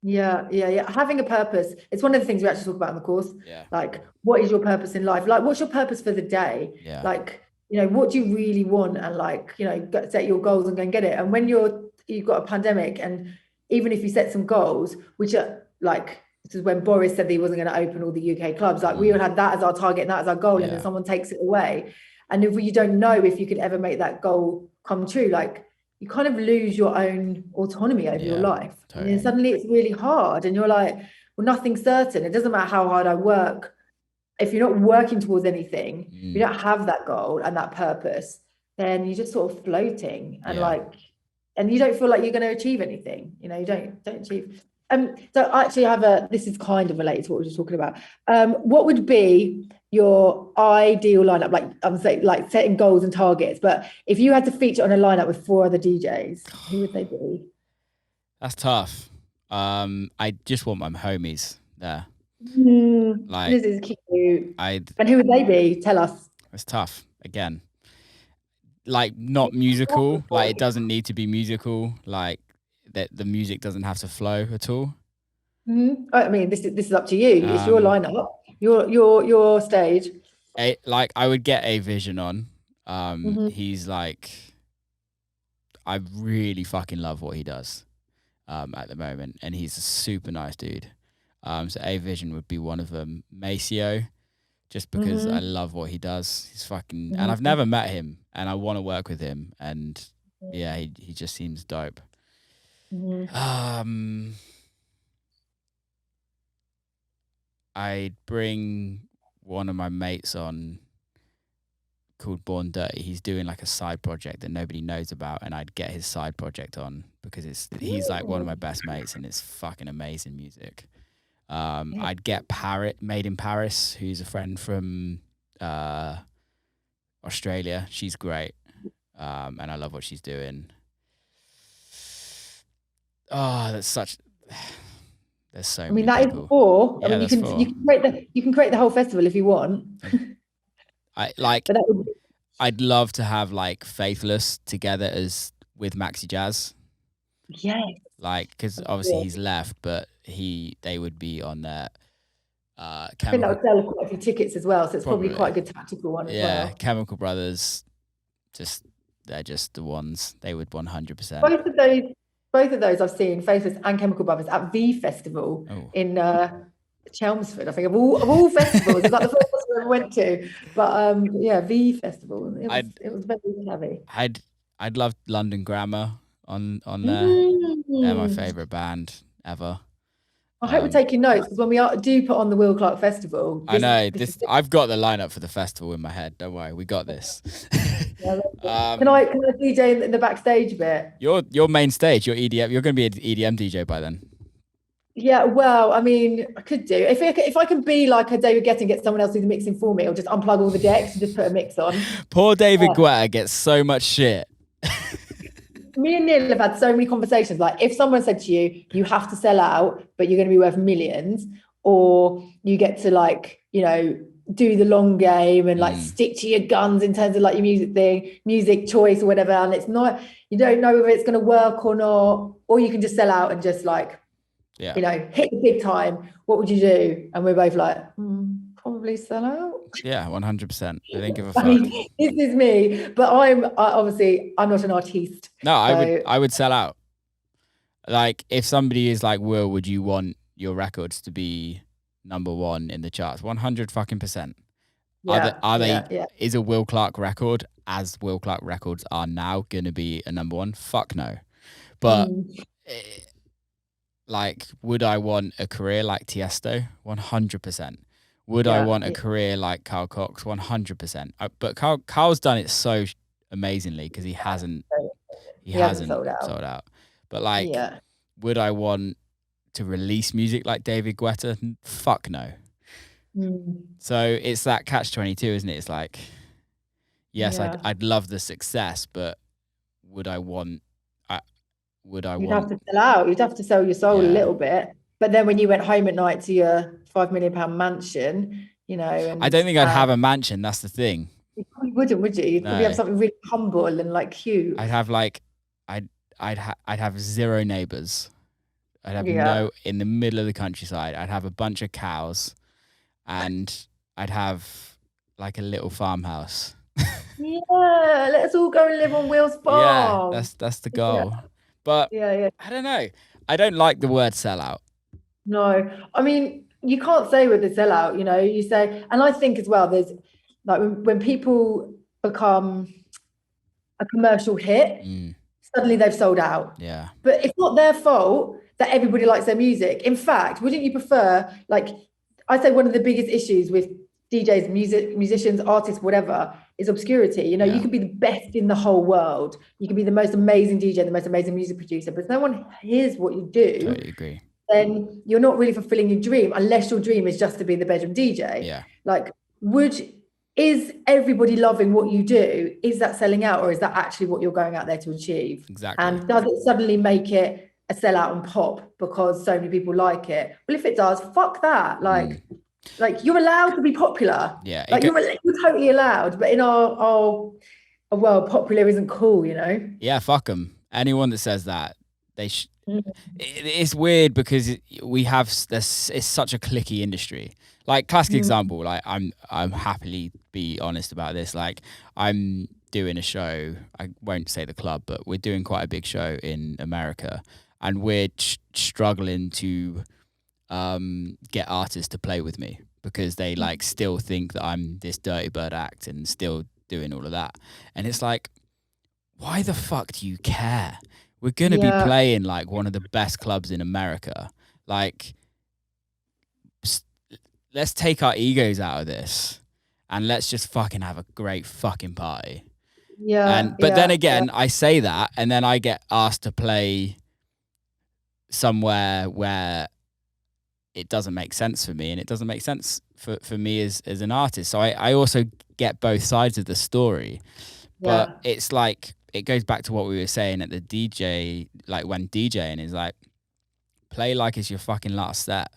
Yeah. Having a purpose. It's one of the things we actually talk about in the course. Yeah. Like, what is your purpose in life? Like, what's your purpose for the day? Yeah. Like, you know, what do you really want? And like, you know, set your goals and go and get it. And when you've got a pandemic, and even if you set some goals, which are like, this is when Boris said that he wasn't going to open all the UK clubs. Like, we all had that as our target and that as our goal, and then someone takes it away. And if you don't know if you could ever make that goal come true, like, you kind of lose your own autonomy over your life. Totally. And then suddenly it's really hard and you're like, well, nothing's certain. It doesn't matter how hard I work. If you're not working towards anything, you don't have that goal and that purpose, then you're just sort of floating and and you don't feel like you're going to achieve anything. You know, you don't achieve. So I actually this is kind of related to what we were just talking about. What would be your ideal lineup? Like, I'm saying, like setting goals and targets, but if you had to feature on a lineup with 4 other DJs, who would they be? That's tough. I just want my homies there. Like, this is cute. And who would they be? Tell us. It's tough. Again, like, not musical. Like, it doesn't need to be musical. Like, that the music doesn't have to flow at all. I mean, this is up to you. It's your lineup, your stage. Like, I would get A Vision on. He's like, I really fucking love what he does at the moment, and he's a super nice dude. So A Vision would be one of them. Maceo, just because I love what he does. He's fucking, and I've never met him, and I want to work with him. And yeah, he just seems dope. I'd bring one of my mates on called Born Dirty. He's doing like a side project that nobody knows about, and I'd get his side project on because he's like one of my best mates, and it's fucking amazing music. I'd get Made in Paris, who's a friend from Australia. She's great, and I love what she's doing. Oh, there's so many that people. Is 4. Yeah, I mean, you can create the whole festival if you want. I'd love to have like Faithless together as with Maxi Jazz. Yeah. Like, because obviously he's left, but they would be on there. I think that would sell quite a few tickets as well, so it's probably quite a good tactical one as well. Yeah, Chemical Brothers, they're just the ones. They would 100%. Both of those I've seen, Faithless and Chemical Brothers, at V Festival in Chelmsford. I think of all festivals, it's like the first festival I ever went to. But yeah, V Festival. It was very heavy. I'd love London Grammar on there. They're my favourite band ever. I hope we're taking notes, because when we do put on the Will Clarke Festival, I know I've got the lineup for the festival in my head. Don't worry, we got this. Can I DJ in the backstage bit? Your main stage, your EDM. You're going to be an EDM DJ by then. Yeah, well, I mean, I could do if I can be like a David Guetta and get someone else to do the mixing for me, or just unplug all the decks and just put a mix on. Poor David Guetta gets so much shit. Me and Neil have had so many conversations. Like, if someone said to you, you have to sell out, but you're going to be worth millions, or you get to, like, you know, do the long game and like stick to your guns in terms of like your music choice or whatever, and it's not, you don't know whether it's going to work or not, or you can just sell out and just like, you know, hit the big time. What would you do? And we're both like, probably sell out. Yeah, 100%. I don't give a fuck. This is me, but I'm not an artiste. No, I would sell out. Like, if somebody is like, Will, would you want your records to be number 1 in the charts? 100%. Yeah, is a Will Clarke record, as Will Clarke records are now, gonna be a number 1? Fuck no. But like, would I want a career like Tiesto? 100%. Would I want a career like Carl Cox? 100%. But Carl's done it so amazingly because he hasn't sold out. But like, would I want to release music like David Guetta? Fuck no. So it's that catch-22, isn't it? It's like, yes, I'd love the success, but would I want? You'd have to sell out. You'd have to sell your soul a little bit. But then when you went home at night to your £5 million mansion, you know, and I don't think I'd have a mansion. That's the thing. You probably wouldn't, would you? You'd probably have something really humble and like cute. I'd have like, I'd have 0 neighbors. I'd have no in the middle of the countryside. I'd have a bunch of cows, and I'd have like a little farmhouse. Yeah, let's all go and live on Will's farm. Yeah, that's the goal. But I don't know. I don't like the word sellout. No, I mean, you can't say with the sellout, you know, you say, and I think as well, there's like when people become a commercial hit, suddenly they've sold out. Yeah. But it's not their fault that everybody likes their music. In fact, wouldn't you prefer, like, I'd say one of the biggest issues with DJs, musicians, artists, whatever, is obscurity. You know, you can be the best in the whole world. You can be the most amazing DJ, the most amazing music producer, but if no one hears what you do, totally agree, then you're not really fulfilling your dream, unless your dream is just to be the bedroom DJ. Yeah. Like, is everybody loving what you do? Is that selling out, or is that actually what you're going out there to achieve? Exactly. And does it suddenly make it a sellout and pop because so many people like it? Well, if it does, fuck that. Like, you're allowed to be popular. Yeah. Like, you're totally allowed. But in our world, popular isn't cool, you know? Yeah, fuck them. Anyone that says that, it's weird because it's such a cliquey industry. Like, classic example, like, I'm happily be honest about this. Like, I'm doing a show, I won't say the club, but we're doing quite a big show in America, and we're struggling to get artists to play with me because they like still think that I'm this dirty bird act and still doing all of that. And it's like, why the fuck do you care? We're going to be playing like one of the best clubs in America. Like, let's take our egos out of this and let's just fucking have a great fucking party. Yeah. But then again, I say that and then I get asked to play somewhere where it doesn't make sense for me and it doesn't make sense for me as an artist. So I also get both sides of the story. But it's like, it goes back to what we were saying at the DJ, like when DJing is like, play like it's your fucking last set.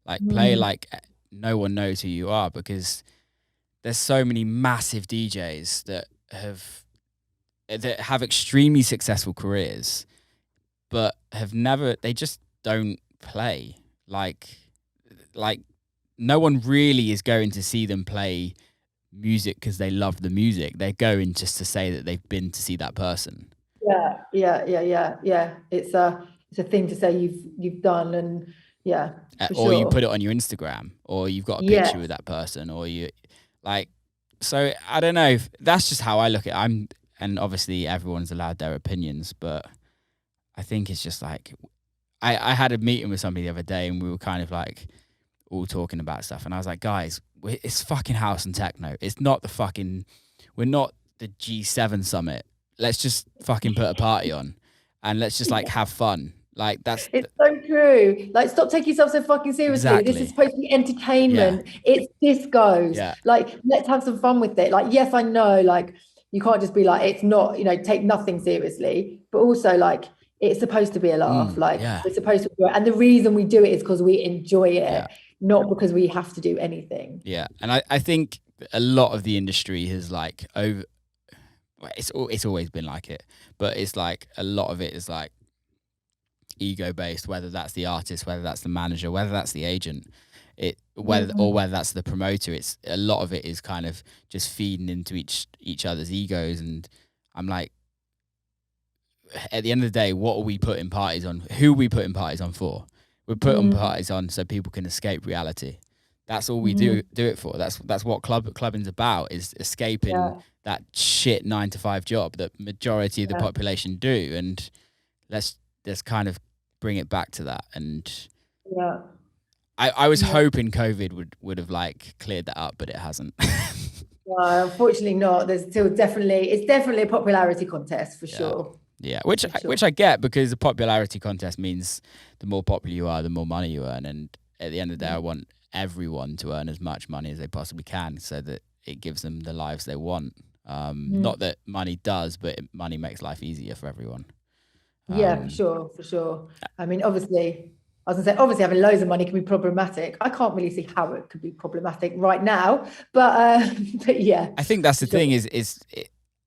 Like play like no one knows who you are, because there's so many massive DJs that have extremely successful careers, but they just don't play. Like no one really is going to see them play music because they love the music. They're going just to say that they've been to see that person. Yeah. It's a thing to say you've done, and or you put it on your Instagram, or you've got a picture with that person, or you like. So I don't know. That's just how I look at it. And obviously everyone's allowed their opinions, but I think it's just like, I had a meeting with somebody the other day and we were kind of like all talking about stuff, and I was like, guys, it's fucking house and techno. It's not we're not the G7 summit. Let's just fucking put a party on and let's just like have fun. Like it's so true. Like, stop taking yourself so fucking seriously. Exactly. This is supposed to be entertainment. It's discos. Like, let's have some fun with it. Like, yes, I know, like, you can't just be like, it's not, take nothing seriously, but also like, it's supposed to be a laugh. It's supposed to be, and the reason we do it is because we enjoy it, not because we have to do anything. Yeah. And I think a lot of the industry has like it's always been like it, but it's like a lot of it is like ego based, whether that's the artist, whether that's the manager, whether that's the agent, whether that's the promoter. It's a lot of it is kind of just feeding into each other's egos. And I'm like, at the end of the day, what are we putting parties on? Who are we putting parties on for? We're putting parties on so people can escape reality. That's all we do it for. That's what clubbing's about, is escaping that shit 9-to-5 job that majority of the population do. And let's kind of bring it back to that. And I was hoping COVID would have like cleared that up, but it hasn't. No, unfortunately not. There's still it's definitely a popularity contest for sure. Yeah, which I get, because the popularity contest means the more popular you are, the more money you earn. And at the end of the day, I want everyone to earn as much money as they possibly can, so that it gives them the lives they want. Not that money does, but money makes life easier for everyone. For sure. I mean, obviously having loads of money can be problematic. I can't really see how it could be problematic right now, but yeah. I think that's the thing is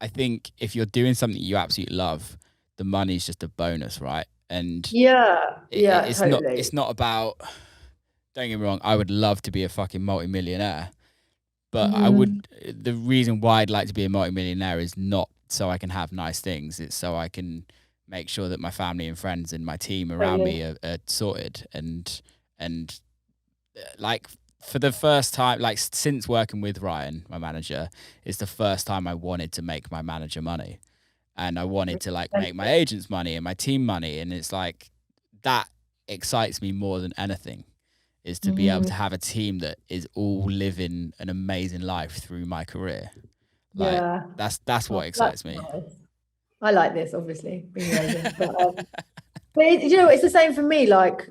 I think if you're doing something you absolutely love, the money's just a bonus, right? And it's totally. It's not about, don't get me wrong, I would love to be a fucking multimillionaire, but the reason why I'd like to be a multimillionaire is not so I can have nice things. It's so I can make sure that my family and friends and my team around me are sorted. And like, for the first time, like since working with Ryan, my manager, it's the first time I wanted to make my manager money, and I wanted to like make my agents money and my team money. And it's like, that excites me more than anything, is to be able to have a team that is all living an amazing life through my career. Like that's what excites me. Nice. I like this, obviously, being amazing. But it's the same for me. Like,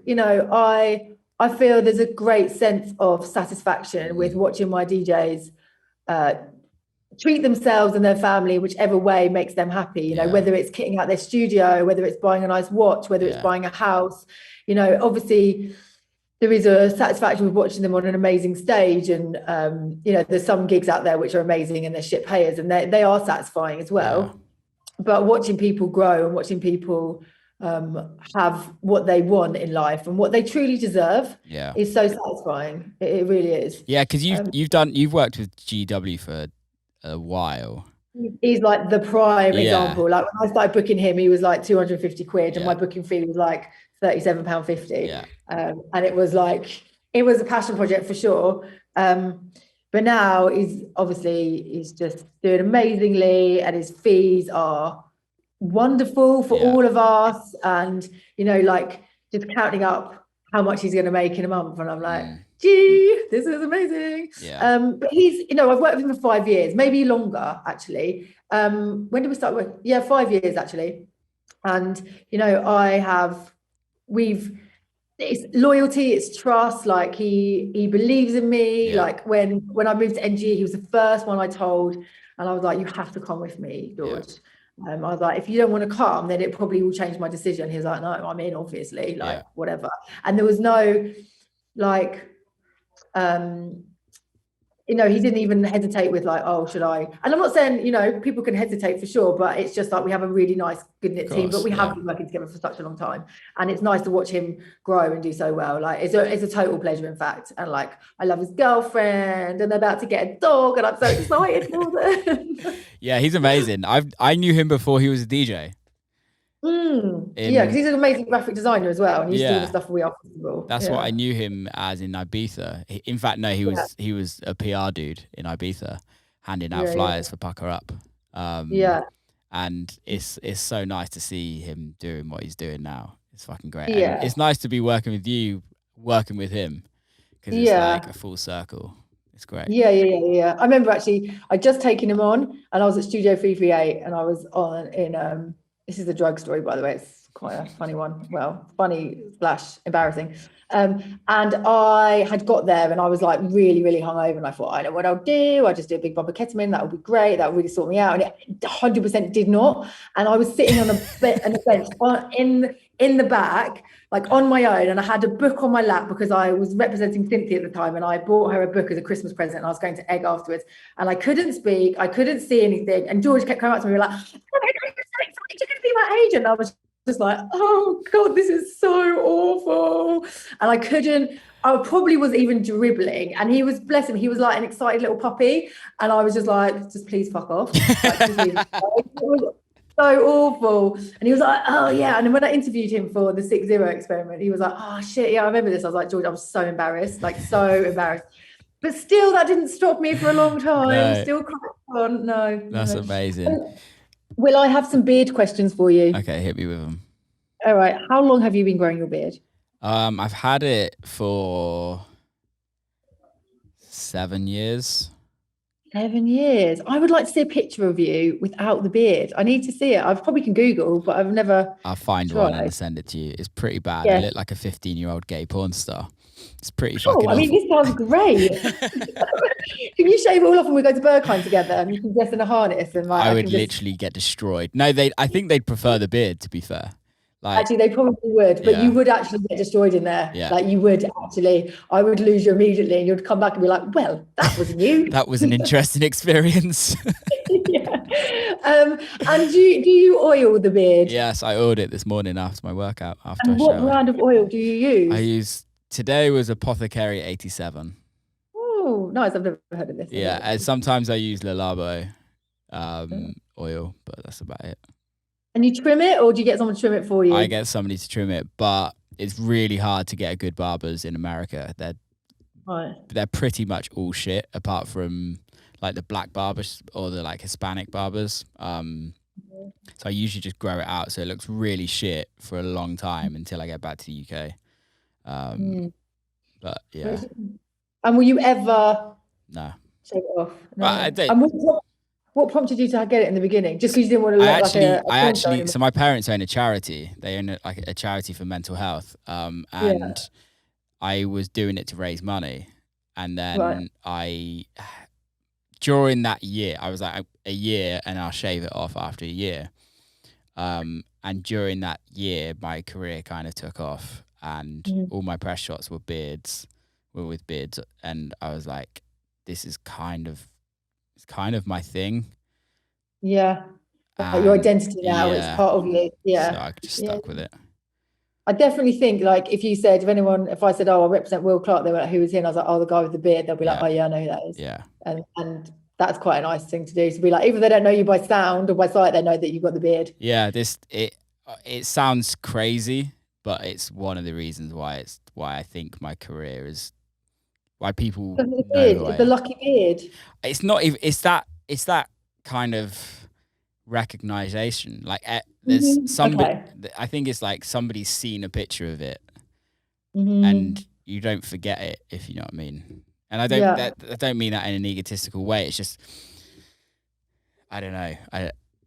I feel there's a great sense of satisfaction with watching my DJs treat themselves and their family whichever way makes them happy, whether it's kitting out their studio, whether it's buying a nice watch, whether it's buying a house. Obviously there is a satisfaction with watching them on an amazing stage, and there's some gigs out there which are amazing and they're shit payers, and they are satisfying as well. But watching people grow and watching people have what they want in life and what they truly deserve is so satisfying. It really is. Yeah, because you've worked with GW for a while. He's like the prime example. Like, when I started booking him, he was like 250 quid and my booking fee was like £37.50. Yeah. And it was like, it was a passion project for sure. But now he's just doing amazingly, and his fees are wonderful for all of us. And, you know, like just counting up how much he's going to make in a month. And I'm like, gee, this is amazing. But he's, you know, I've worked with him for 5 years, maybe longer, actually. When did we start working? Yeah, 5 years, actually. And, you know, it's loyalty, it's trust. Like he believes in me. Like when I moved to NG, he was the first one I told, and I was like, you have to come with me, George. I was like, if you don't want to come, then it probably will change my decision. He was like, no, I'm in, obviously, like whatever. And there was no like you know, he didn't even hesitate with like, oh, should I? And I'm not saying, you know, people can hesitate for sure, but it's just like we have a really nice, good knit team, but we have been working together for such a long time. And it's nice to watch him grow and do so well. Like it's a total pleasure, in fact. And like, I love his girlfriend, and they're about to get a dog, and I'm so excited for them. Yeah, he's amazing. I knew him before he was a DJ. Yeah, because he's an amazing graphic designer as well, and he's doing the stuff for We Are Festival. That's what I knew him as in Ibiza. In fact, no, he was a PR dude in Ibiza, handing out flyers for Pucker Up. And it's so nice to see him doing what he's doing now. It's fucking great. And it's nice to be working with you, working with him, because it's like a full circle. It's great. Yeah. I remember actually, I'd just taken him on, and I was at Studio 338, and I was on in this is a drug story, by the way. It's quite a funny one. Well, funny / embarrassing. And I had got there, and I was like really, really hungover, and I thought, I know what I'll do. I'll just do a big bump of ketamine. That would be great. That would really sort me out. And it 100% did not. And I was sitting on a bench in the back, like on my own, and I had a book on my lap because I was representing Cynthia at the time, and I bought her a book as a Christmas present, and I was going to egg afterwards, and I couldn't speak, I couldn't see anything, and George kept coming up to me like, you're going to be my agent. And I was just like, oh God, this is so awful. And I probably was even dribbling, and he was, bless him, he was like an excited little puppy, and I was just like, just please fuck off. Like, so awful. And he was like, oh yeah. And then when I interviewed him for the 6-0 experiment, he was like, oh shit, yeah, I remember this. I was like, George, I was so embarrassed, like so embarrassed. But still, that didn't stop me for a long time. No. Still cracked on. No. That's amazing. Will I have some beard questions for you? Okay, hit me with them. All right. How long have you been growing your beard? I've had it for 7 years. 7 years. I would like to see a picture of you without the beard. I need to see it. I probably can Google, but I've never. I'll find one and send it to you. It's pretty bad. I look like a 15-year-old gay porn star. It's pretty fucking awful. I mean, this sounds great. Can you shave it all off and we go to Berghain together, and you can dress in a harness? And like, I would literally get destroyed. No, I think they'd prefer the beard, to be fair. Like, actually, they probably would, but you would actually get destroyed in there. Yeah. Like you would actually, I would lose you immediately, and you'd come back and be like, well, that was new. That was an interesting experience. Yeah. And do you oil the beard? Yes, I oiled it this morning after my workout. And what brand of oil do you use? Today was Apothecary 87. Oh, nice. I've never heard of this. Yeah, and sometimes I use Le Labo oil, but that's about it. And you trim it, or do you get someone to trim it for you? I get somebody to trim it, but it's really hard to get a good barbers in America. They're pretty much all shit, apart from like the black barbers or the like Hispanic barbers. So I usually just grow it out, so it looks really shit for a long time until I get back to the UK. But yeah. And will you ever shave it off? No. Well, I don't. And what prompted you to get it in the beginning? Just because you didn't want to look so my parents own a charity. They own a charity for mental health. And I was doing it to raise money. And then during that year, I was like a year, and I'll shave it off after a year. And during that year, my career kind of took off, and all my press shots were with beards. And I was like, this is kind of my thing. Yeah. Your identity now, it's part of you. Yeah. So I just stuck with it. I definitely think, like, if I said, oh, I represent Will Clarke, they were like, who is he? And I was like, oh, the guy with the beard. They'll be like, oh yeah, I know who that is. Yeah. And that's quite a nice thing to do, to be like, even if they don't know you by sound or by sight, they know that you've got the beard. Yeah, it sounds crazy, but it's one of the reasons why I think my career is why people The know beard, who I the am. lucky beard. It's not even it's that kind of recognition. Like there's somebody. Okay. I think it's like somebody's seen a picture of it, and Hmm. you don't forget it, if you know what I mean. And Yeah. I don't mean that in an egotistical way. It's just I don't know.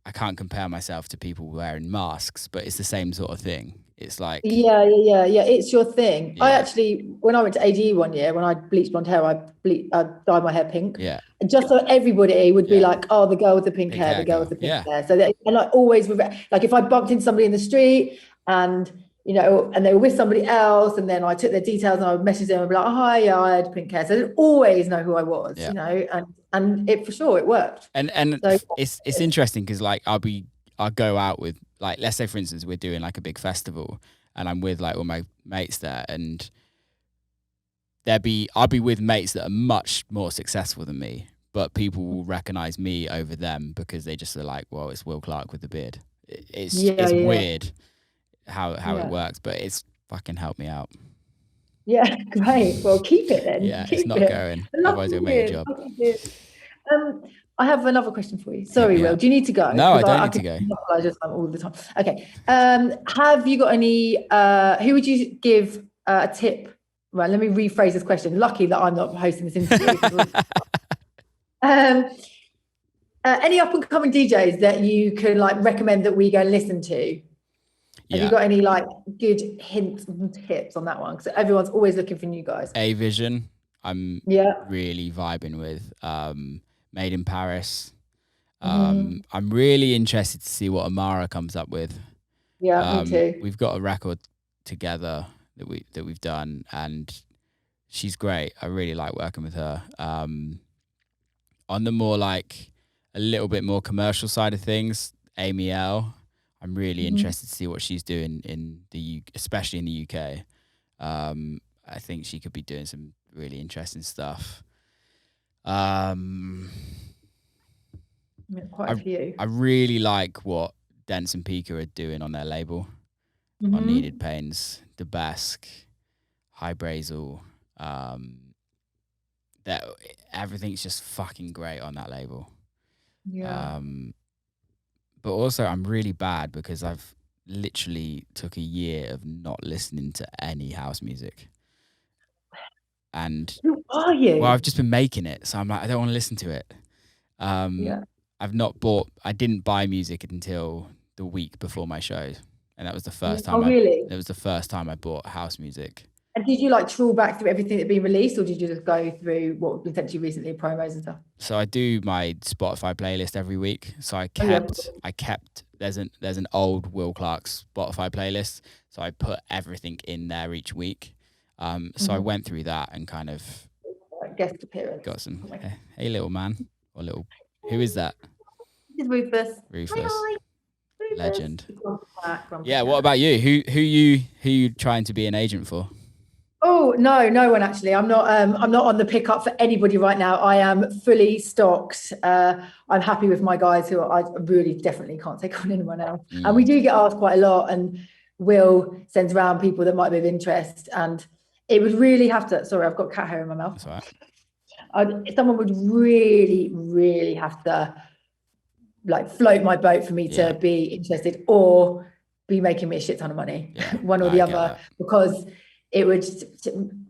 I can't compare myself to people wearing masks, but it's the same sort of thing. It's like Yeah. It's your thing. I yeah, actually, when I went to ADE one year, when I bleached blonde hair, I dyed my hair pink, yeah, and just so everybody would be yeah. like, "Oh, the girl with the pink Pink hair, the hair girl girl. with the pink Yeah, hair." So and I always like if I bumped into somebody in the street and and they were with somebody else, and then I took their details and I would message them and be like, "Oh, hi, yeah, I had pink hair," so they'd always know who I was, yeah. and it for sure it worked. And So it's interesting because like I'll go out with like let's say for instance we're doing like a big festival and I'm with like all my mates there and I'll be with mates that are much more successful than me, but people will recognize me over them because they just are like, well, it's Will Clarke with the beard. It's yeah, weird how it yeah. works, but it's fucking helped me out. Yeah, great. Well, keep it then. Yeah, it's Keep not it. going. Otherwise, Lucky it'll make a beard. job. Lucky beard. Um, I have another question for you. Hit Sorry, me Will. up. Do you need to go? No, I Because don't I need to could go. monopolize your time all the time. Okay. Have you got any? Who would you give a tip? Well, let me rephrase this question. Lucky that I'm not hosting this interview. Um, any up and coming DJs that you can like recommend that we go and listen to? Have you Yeah. got any like good hints and tips on that one? Because everyone's always looking for new guys. A Vision, I'm Yeah. really vibing with. Made in Paris. Mhm. I'm really interested to see what Amara comes up with. Yeah, me too. We've got a record together that we've done, and she's great. I really like working with her. On the more like a little bit more commercial side of things, Amy L. I'm really Mhm. interested to see what she's doing in especially in the UK. I think she could be doing some really interesting stuff. Yeah, quite I a few. I really like what Dance and Pika are doing on their label on Needed Mhm. Pains, The Basque, High Brazel. That everything's just fucking great on that label. Yeah. Um, but also I'm really bad because I've literally took a year of not listening to any house music. And Who are well, I've you? just been making it, so I'm like, I don't want to listen to it. Um, Yeah. I didn't buy music until the week before my show, and that was the first Oh, time really? that was the first time I bought house music. And did you like trawl back through everything that had been released, or did you just go through what was potentially recently promos and stuff? So I do my Spotify playlist every week. So Oh yeah. I kept there's an old Will Clarke's Spotify playlist. So I put everything in there each week. So I Mhm. went through that and kind of Guest appearance. got some. Oh my God. Hey little man, or little, who is that? This is Rufus. Ruthless Hi, Rufus. legend. Grumpy Yeah. What cat. about you? Who you trying to be an agent for? Oh no, no one actually. I'm not on the pickup for anybody right now. I am fully stocked. I'm happy with my guys who I really definitely can't take on anyone else. And we Mm, do get asked quite a lot, and Will sends around people that might be of interest. And it would really have to, sorry, I've got cat hair in my mouth. that's all right. Someone would really, really have to like float my boat for me Yeah. to be interested, or be making me a shit ton of money, Yeah. one or No, the I get other, that. because it would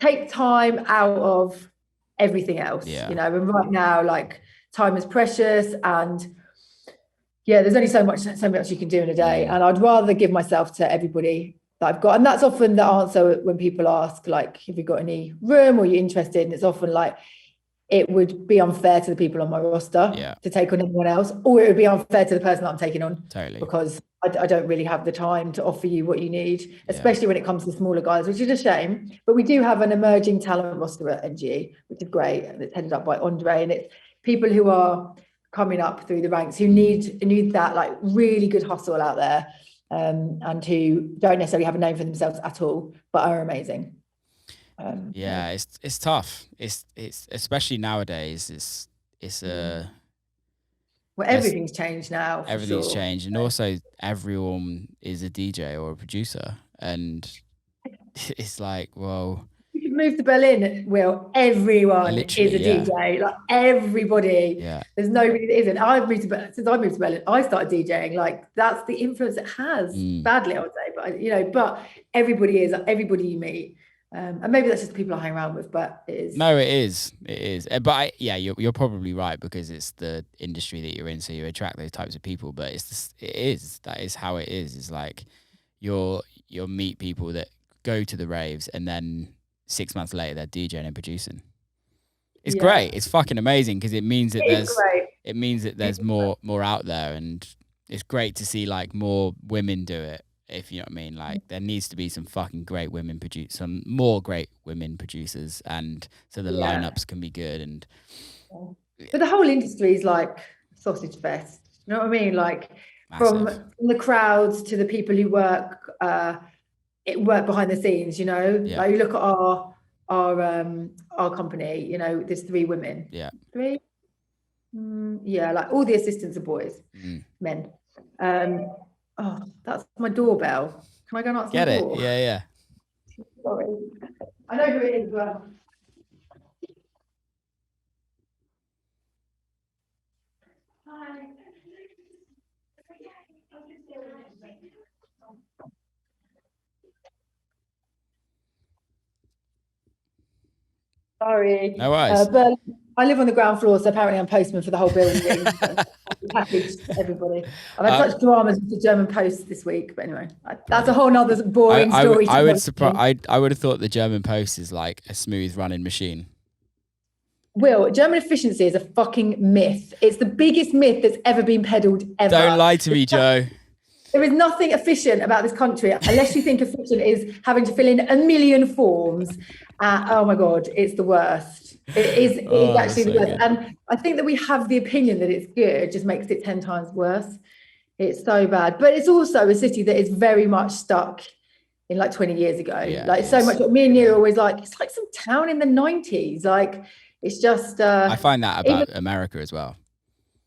take time out of everything else, Yeah. And right now, like, time is precious, and yeah, there's only so much you can do in a day, Mm, and I'd rather give myself to everybody that I've got. And that's often the answer when people ask, like, have you got any room, or you're interested? And it's often like, it would be unfair to the people on my roster yeah. to take on anyone else, or it would be unfair to the person that I'm taking on, Totally. because I don't really have the time to offer you what you need, Yeah. especially when it comes to smaller guys, which is a shame. But we do have an emerging talent roster at NG, which is great, and it's headed up by Andre, and it's people who are coming up through the ranks who need that like really good hustle out there, and who don't necessarily have a name for themselves at all, but are amazing. Yeah, it's tough. It's especially nowadays. It's a Well, Yes, everything's changed now for everything's sure. changed, and also everyone is a DJ or a producer, and it's like, well, You can move to Berlin, Will. Everyone is literally, a yeah, DJ. Like everybody. yeah. There's nobody that isn't. Since I moved to Berlin, I started DJing. Like that's the influence it has. Mm. Badly, I would say, but but everybody is. Everybody you meet, and maybe that's just the people I hang around with. But it is. No, it is. It is. But yeah, you're probably right because it's the industry that you're in, so you attract those types of people. But it is. That is how it is. It's like you'll meet people that go to the raves and then 6 months later they're DJing and producing. It's great. It's fucking amazing because it means that there's more out there, and it's great to see like more women do it. If you know what I mean, like there needs to be some fucking great women some more great women producers, and so the lineups can be good. And but the whole industry is like sausage fest. You know what I mean? Like from the crowds to the people who work behind the scenes. You know, like you look at our company. You know, there's 3 women. Yeah. 3. Like all the assistants are boys, men. Oh, that's my doorbell. Can I go and answer the door? Get it? Yeah. Sorry. I know who it is, but... Hi. Sorry. No worries. But I live on the ground floor, so apparently I'm postman for the whole building. Package to everybody. I've had such dramas with the German Post this week, but anyway, that's a whole nother boring story. I would have thought the German Post is like a smooth running machine. Will, German efficiency is a fucking myth. It's the biggest myth that's ever been peddled ever. Don't lie to me, Joe. There is nothing efficient about this country unless you think efficient is having to fill in 1 million forms. Oh my God, it's the worst. It is actually the worst. Good. And I think that we have the opinion that it's good, just makes it 10 times worse. It's so bad. But it's also a city that is very much stuck in like 20 years ago. Yeah, like so much, me and you are always like, it's like some town in the 90s. Like it's just... I find that about America as well.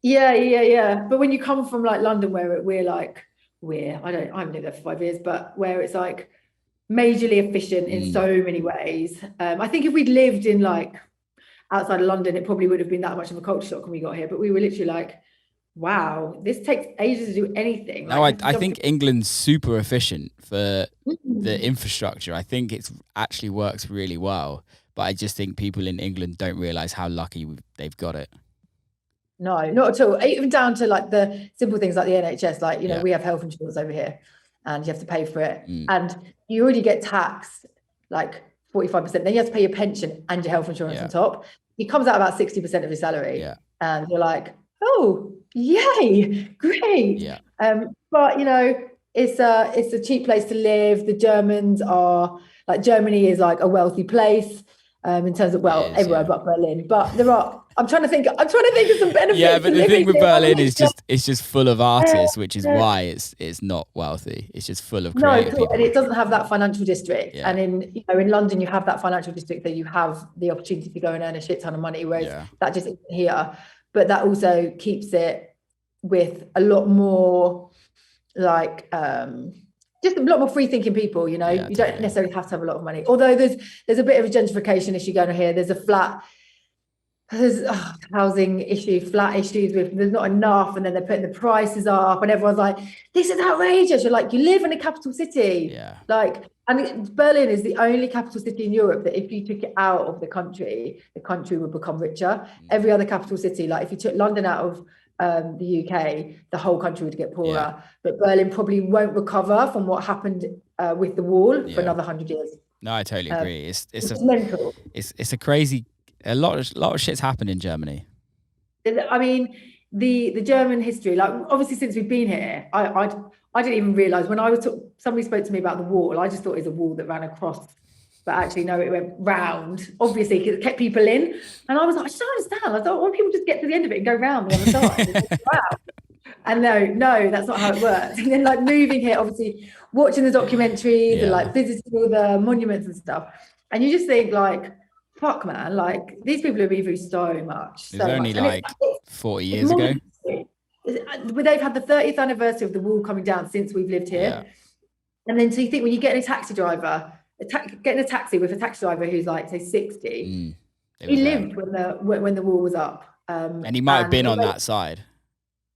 Yeah. But when you come from like London, where we're like... I haven't lived there for 5 years, but where it's like majorly efficient in so many ways. I think if we'd lived in like outside of London, it probably would have been that much of a culture shock when we got here. But we were literally like, wow, this takes ages to do anything. Like, no, I think England's super efficient for the infrastructure. I think it actually works really well. But I just think people in England don't realise how lucky they've got it. No, not at all. Even down to like the simple things like the NHS, like, you know, we have health insurance over here and you have to pay for it. And you already get taxed like 45%. Then you have to pay your pension and your health insurance on top. It comes out about 60% of your salary. And you're like, oh, yay, great. But, you know, it's a cheap place to live. The Germans are like, Germany is like a wealthy place. In terms of everywhere but Berlin, but I'm trying to think of some benefits. Yeah, but the thing with Berlin is it's just full of artists, which is why it's not wealthy. It's just full of creative people. And it doesn't have that financial district. And in London you have that financial district that you have the opportunity to go and earn a shit ton of money, whereas that just isn't here. But that also keeps it with a lot more like just a lot more free-thinking people, you know. You don't necessarily have to have a lot of money. Although there's a bit of a gentrification issue going on here. There's housing issue, flat issues with there's not enough, and then they're putting the prices up, and everyone's like, "This is outrageous." You're like, you live in a capital city, and Berlin is the only capital city in Europe that if you took it out of the country would become richer. Every other capital city, like if you took London out of the UK, the whole country would get poorer. But Berlin probably won't recover from what happened with the wall for another 100 years. No, I totally agree. It's mental. It's a crazy. A lot of shit's happened in Germany. I mean, the German history. Like obviously, since we've been here, I didn't even realise when somebody spoke to me about the wall. I just thought it was a wall that ran across. But actually, no, it went round, obviously, because it kept people in. And I was like, I just don't understand. I thought, why don't people just get to the end of it and go round the other side? And no, that's not how it works. And then, like, moving here, obviously, watching the documentaries and, like, visiting all the monuments and stuff. And you just think, like, fuck, man, like, these people have been through so much. It was only, like, 40 years ago. they've had the 30th anniversary of the wall coming down since we've lived here. Yeah. And then so you think when you get in a taxi driver, getting a taxi with a taxi driver who's like, say, 60, he lived when the wall was up. And he might have been on that side.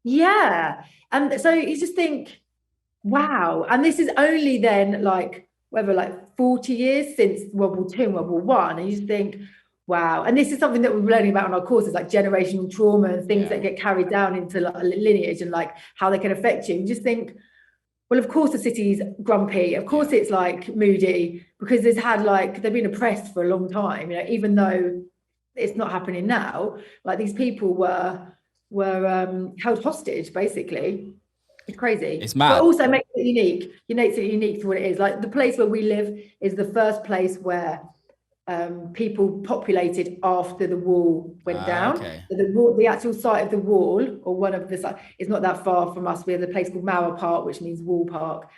Yeah. And so you just think, wow. And this is only then like, whether like 40 years since World War II and World War I. And you just think, wow. And this is something that we're learning about on our courses, like generational trauma and things that get carried down into like lineage and like how they can affect you. You just think, well, of course the city's grumpy. Of course it's like moody, because they've been oppressed for a long time, you know, even though it's not happening now. Like these people were held hostage, basically. It's crazy. It's mad. But also makes it unique. You know, it's unique to what it is. Like the place where we live is the first place where people populated after the wall went down. Okay. So the actual site of the wall, or one of the sites, is not that far from us. We have a place called Mauer Park, which means Wall Park.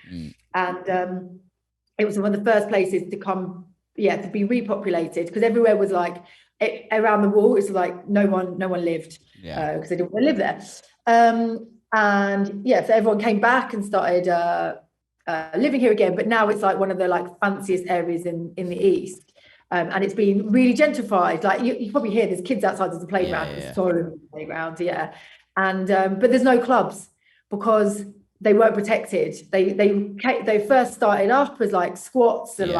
And it was one of the first places to be repopulated, because everywhere was like, around the wall, it's like no one lived, because they didn't want to live there. And yeah, so everyone came back and started living here again. But now it's like one of the like fanciest areas in the east. And it's been really gentrified. Like you probably hear there's kids outside, there's a playground, there's a playground, and but there's no clubs because they weren't protected. They first started up as like squats and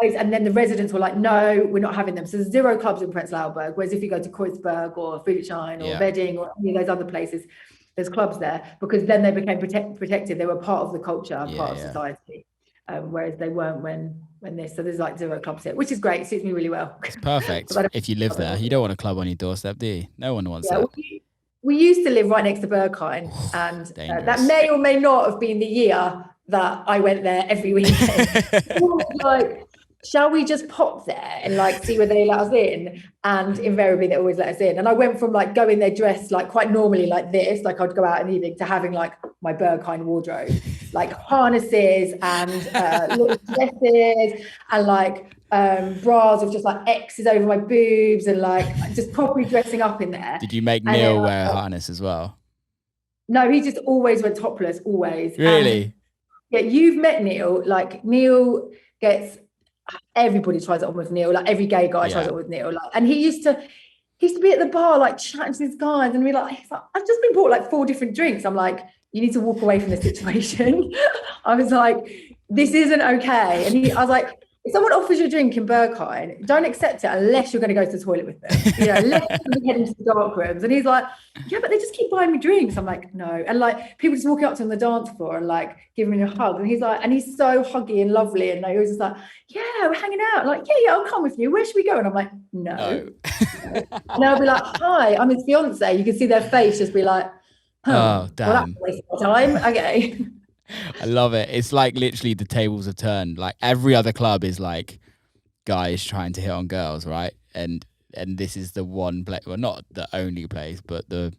and then the residents were like, no, we're not having them. So there's 0 clubs in Prenzlauer Berg, whereas if you go to Kreuzberg or Friedrichshain or Wedding or any of those other places, there's clubs there, because then they became protected. They were part of the culture, part of society, whereas they weren't when this. So there's like 0 clubs here, which is great. It suits me really well. It's perfect. If you live there, you don't want a club on your doorstep, do you? No one wants that. We used to live right next to Berghain, and that may or may not have been the year that I went there every weekend. Like, shall we just pop there and like see where they let us in? And invariably they always let us in. And I went from like going there dressed like quite normally like this, like I'd go out in the evening, to having like my Berghain wardrobe, like harnesses and little dresses and like bras with just like X's over my boobs, and like just properly dressing up in there. Did you make Neil wear a harness as well? No, he just always went topless, always. Really? And, you've met Neil. Like Neil gets, everybody tries it on with Neil. Like every gay guy tries it with Neil. Like, and he used to be at the bar like chatting to these guys, and he's like, I've just been bought like 4 different drinks. I'm like, you need to walk away from this situation. I was like, this isn't okay. And I was like, if someone offers you a drink in Berghain, don't accept it unless you're going to go to the toilet with them. You know, unless you're heading to the dark rooms. And he's like, yeah, but they just keep buying me drinks. I'm like, no. And like people just walking up to him on the dance floor and like giving him a hug. And he's like, and he's so huggy and lovely. And he was just like, yeah, we're hanging out. Like, yeah, I'll come with you. Where should we go? And I'm like, no. And I'll be like, hi, I'm his fiance. You can see their face just be like, oh, damn. Well, that's a waste of time. Okay. I love it. It's like literally the tables have turned. Like every other club is like guys trying to hit on girls, right? And this is the one place, well, not the only place, but the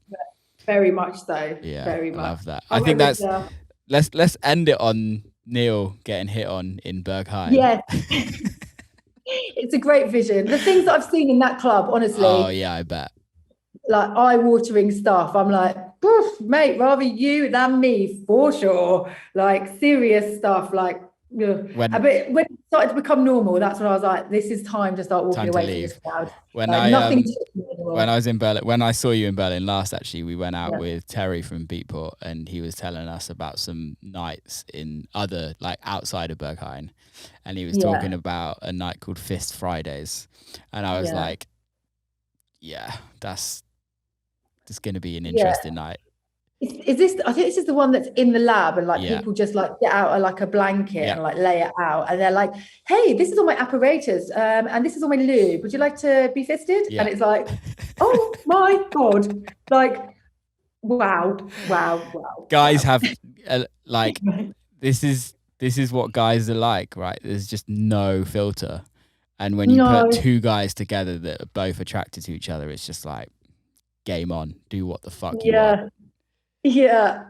very much so. Yeah, very much. I love that. I think that's let's end it on Neil getting hit on in Berghain. Yeah. It's a great vision. The things that I've seen in that club, honestly. Oh yeah, I bet. Like eye-watering stuff. I'm like, mate, rather you than me, for sure. Like serious stuff. Like, when it started to become normal, that's when I was like, this is time to start walking away from this crowd. When I was in Berlin, when I saw you in Berlin last, actually, we went out with Terry from Beatport, and he was telling us about some nights in other, like outside of Berghain, and he was talking about a night called Fist Fridays, and I was like, that's going to be an interesting night. Is this? I think this is the one that's in the lab, and like people just like get out like a blanket and like lay it out, and they're like, "Hey, this is all my apparatus, and this is all my lube. Would you like to be fisted?" Yeah. And it's like, "Oh my god!" Like, wow. Guys have like this is what guys are like, right? There's just no filter, and when you put 2 guys together that are both attracted to each other, it's just like, game on, do what the fuck you want. Yeah.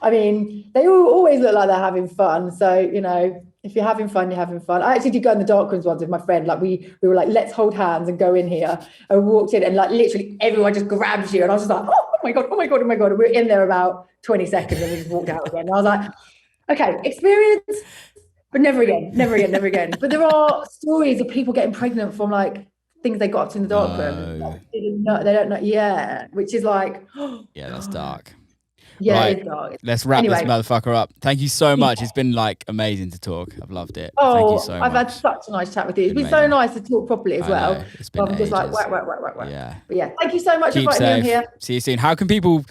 I mean, they always look like they're having fun. So, you know, if you're having fun, you're having fun. I actually did go in the dark rooms once with my friend. Like we were like, let's hold hands and go in here. And we walked in, and like literally everyone just grabs you. And I was just like, oh my God, oh my God, oh my God. And we were in there about 20 seconds and we just walked out again. And I was like, okay, experience, but never again, never again, never again. But there are stories of people getting pregnant from like things they got up to in the dark room. Like, they don't know. Yeah. Which is like, yeah, that's dark. Yeah, right. It's dark. Let's wrap this motherfucker up. Thank you so much. It's been like amazing to talk. I've loved it. Thank you so much. I've had such a nice chat with you. It's been so nice to talk properly as well. It's been I'm just like, whack. Yeah. But yeah, thank you so much for inviting me on here. See you soon. How can people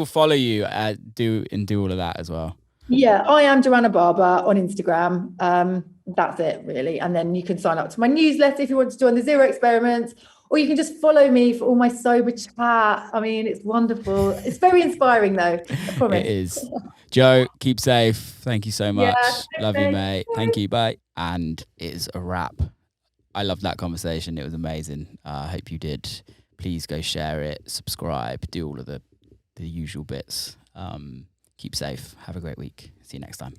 follow you do all of that as well? Yeah, I am Joanna Barber on Instagram. That's it really. And then you can sign up to my newsletter if you want to join the Zero Experiments. Or you can just follow me for all my sober chat. I mean, it's wonderful. It's very inspiring, though. I promise. It is. Jo, keep safe. Thank you so much. Yeah, love you, mate. Bye. Thank you. Bye. And it is a wrap. I loved that conversation. It was amazing. I hope you did. Please go share it, subscribe, do all of the usual bits. Keep safe. Have a great week. See you next time.